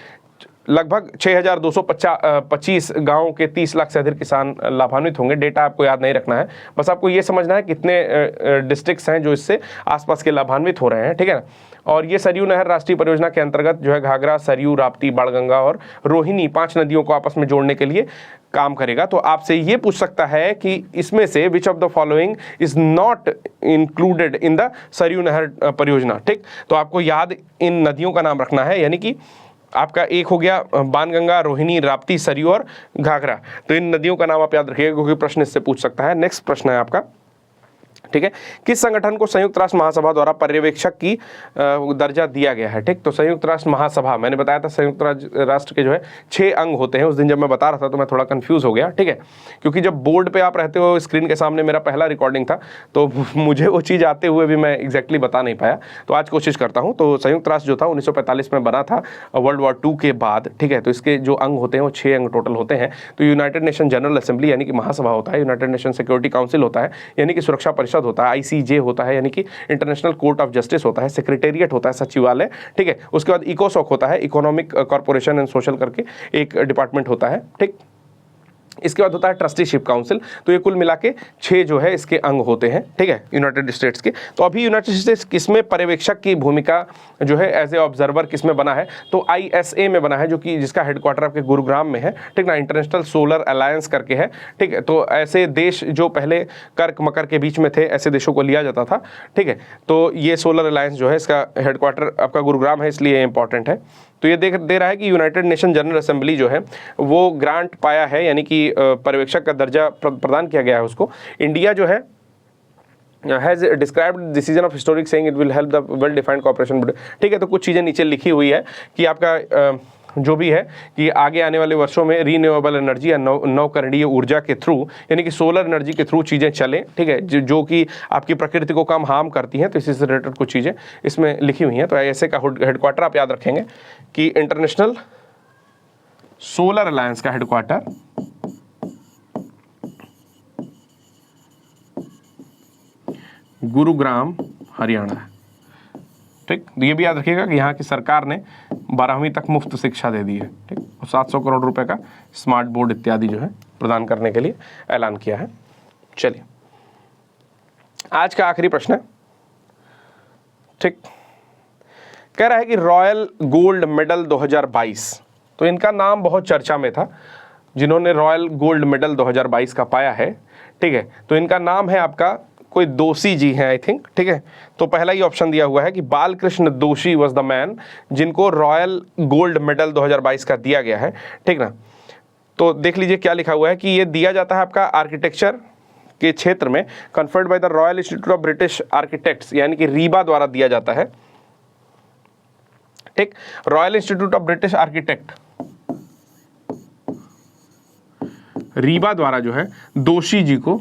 लगभग 6,225 गाँव के 30 लाख से अधिक किसान लाभान्वित होंगे। डेटा आपको याद नहीं रखना है, बस आपको ये समझना है कितने डिस्ट्रिक्ट्स हैं जो इससे आसपास के लाभान्वित हो रहे हैं, ठीक है ना। और ये सरयू नहर राष्ट्रीय परियोजना के अंतर्गत जो है घाघरा, सरयू, राप्ती, बाणगंगा और रोहिणी 5 नदियों को आपस में जोड़ने के लिए काम करेगा। तो आपसे ये पूछ सकता है कि इसमें से which of the following is not included in the Saryu नहर परियोजना, ठीक। तो आपको याद इन नदियों का नाम रखना है, यानी कि आपका एक हो गया बाणगंगा, रोहिणी, राप्ती, सरयू और घाघरा। तो इन नदियों का नाम आप याद रखिएगा क्योंकि प्रश्न इससे पूछ सकता है। नेक्स्ट प्रश्न है आपका, ठीक है, किस संगठन को संयुक्त राष्ट्र महासभा द्वारा पर्यवेक्षक की दर्जा दिया गया है? ठीक, तो संयुक्त राष्ट्र महासभा, मैंने बताया था संयुक्त राष्ट्र के जो है 6 अंग होते हैं। उस दिन जब मैं बता रहा था तो मैं थोड़ा कंफ्यूज हो गया, ठीक है, क्योंकि जब बोर्ड पे आप रहते हो, स्क्रीन के सामने मेरा पहला रिकॉर्डिंग था तो मुझे वो चीज़ आते हुए भी मैं एग्जैक्टली बता नहीं पाया, तो आज कोशिश करता हूँ। तो संयुक्त राष्ट्र जो था 1945 में बना था वर्ल्ड वॉर 2 के बाद, ठीक है। तो इसके जो अंग होते हैं वो 6 अंग टोटल होते हैं। तो यूनाइटेड नेशन जनरल असेंबली यानी कि महासभा होता है, यूनाइटेड नेशन सिक्योरिटी काउंसिल होता है यानी कि सुरक्षा परिषद होता है, ICJ होता है यानी कि इंटरनेशनल कोर्ट ऑफ जस्टिस होता है, सेक्रेटेरिएट होता है, सचिवालय, ठीक है। उसके बाद इकोसॉक होता है, इकोनॉमिक कॉर्पोरेशन एंड सोशल करके एक डिपार्टमेंट होता है, ठीक। इसके बाद होता है ट्रस्टीशिप काउंसिल। तो ये कुल मिला के 6 जो है इसके अंग होते हैं, ठीक है, यूनाइटेड स्टेट्स के। तो अभी यूनाइटेड स्टेट्स किसमें पर्यवेक्षक की भूमिका जो है एज ए ऑब्जर्वर किसमें बना है? तो ISA में बना है, जो कि जिसका हेडक्वार्टर आपके गुरुग्राम में है, ठीक ना, इंटरनेशनल सोलर अलायंस करके है, ठीक है। तो ऐसे देश जो पहले कर्क मकर के बीच में थे, ऐसे देशों को लिया जाता था, ठीक है। तो ये सोलर अलायंस जो है इसका हेडक्वार्टर आपका गुरुग्राम है, इसलिए इंपॉर्टेंट है। तो ये दे रहा है कि यूनाइटेड नेशन जनरल असेंबली जो है वो ग्रांट पाया है, यानी कि पर्यवेक्षक का दर्जा प्रदान किया गया है उसको। इंडिया जो है has described decision of historic saying it will help the well defined corporation, ठीक है। तो कुछ चीज़ें नीचे लिखी हुई है कि आपका जो भी है कि आगे आने वाले वर्षों में रीन्यूएबल एनर्जी या नवकरणीय ऊर्जा के थ्रू, यानी कि सोलर एनर्जी के थ्रू चीज़ें चलें, ठीक है, जो कि आपकी प्रकृति को कम हार्म करती हैं। तो इसी से रिलेटेड कुछ चीज़ें इसमें लिखी हुई हैं। तो ऐसे का हेडक्वार्टर आप याद रखेंगे कि इंटरनेशनल सोलर अलायंस का हेडक्वार्टर गुरुग्राम, हरियाणा है, ठीक। ये भी याद रखिएगा कि यहाँ की सरकार ने 12वीं तक मुफ्त शिक्षा दे दी है, ठीक, और 700 करोड़ रुपए का स्मार्ट बोर्ड इत्यादि जो है प्रदान करने के लिए ऐलान किया है। चलिए, आज का आखिरी प्रश्न है, ठीक, कह रहा है कि रॉयल गोल्ड मेडल 2022, तो इनका नाम बहुत चर्चा में था जिन्होंने रॉयल गोल्ड मेडल 2022 का पाया है, ठीक है। तो इनका नाम है आपका कोई दोषी जी हैं आई थिंक, ठीक है। तो पहला ही ऑप्शन दिया हुआ है कि बालकृष्ण दोषी वॉज द मैन जिनको रॉयल गोल्ड मेडल 2022 का दिया गया है, ठीक ना। तो देख लीजिए क्या लिखा हुआ है कि ये दिया जाता है आपका आर्किटेक्चर के क्षेत्र में, conferred by the royal institute of British architects, यानी कि रीबा द्वारा दिया जाता है, ठीक। Royal institute of British architect Reeba द्वारा जो है दोषी जी को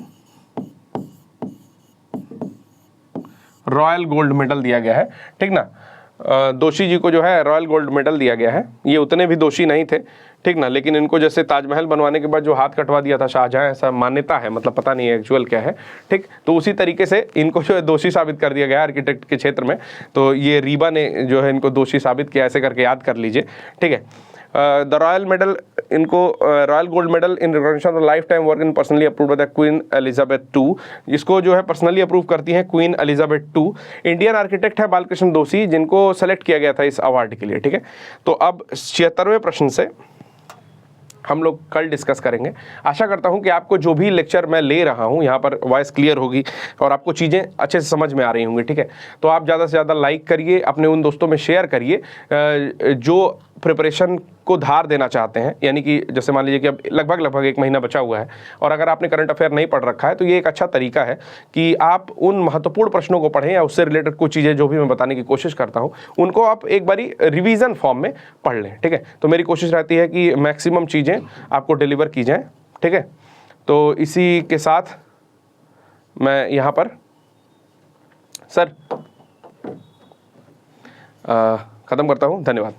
रॉयल गोल्ड मेडल दिया गया है, ठीक ना। दोषी जी को जो है रॉयल गोल्ड मेडल दिया गया है। ये उतने भी दोषी नहीं थे, ठीक ना, लेकिन इनको जैसे ताजमहल बनवाने के बाद जो हाथ कटवा दिया था शाहजहां, ऐसा मान्यता है, मतलब पता नहीं है एक्चुअल क्या है, ठीक। तो उसी तरीके से इनको जो है दोषी साबित कर दिया गया आर्किटेक्ट के क्षेत्र में। तो ये रीबा ने जो है इनको दोषी साबित किया, ऐसे करके याद कर लीजिए, ठीक है। द रॉयल मेडल, इनको royal gold medal in recognition of life time work in personally approved by the queen Elizabeth II, इसको जो है पर्सनली अप्रूव करती हैं queen Elizabeth II। Indian architect है बालकृष्ण दोषी, जिनको सेलेक्ट किया गया था इस अवार्ड के लिए, ठीक है। तो अब 76वें प्रश्न से हम लोग कल डिस्कस करेंगे। आशा करता हूं कि आपको जो भी लेक्चर मैं ले रहा हूं यहाँ पर वॉइस क्लियर होगी और आपको चीज़ें अच्छे से समझ में आ रही होंगी, ठीक है। तो आप ज़्यादा से ज़्यादा लाइक करिए, अपने उन दोस्तों में शेयर करिए जो प्रिपरेशन को धार देना चाहते हैं, यानी कि जैसे मान लीजिए कि अब लगभग 1 महीना बचा हुआ है और अगर आपने करंट अफेयर नहीं पढ़ रखा है तो ये एक अच्छा तरीका है कि आप उन महत्वपूर्ण प्रश्नों को पढ़ें या उससे रिलेटेड कुछ चीज़ें जो भी मैं बताने की कोशिश करता हूं उनको आप एक बारी रिवीजन फॉर्म में पढ़ लें, ठीक है। तो मेरी कोशिश रहती है कि मैक्सिमम चीज़ें आपको डिलीवर की जाएँ, ठीक है। तो इसी के साथ मैं यहाँ पर सर ख़त्म करता हूँ। धन्यवाद।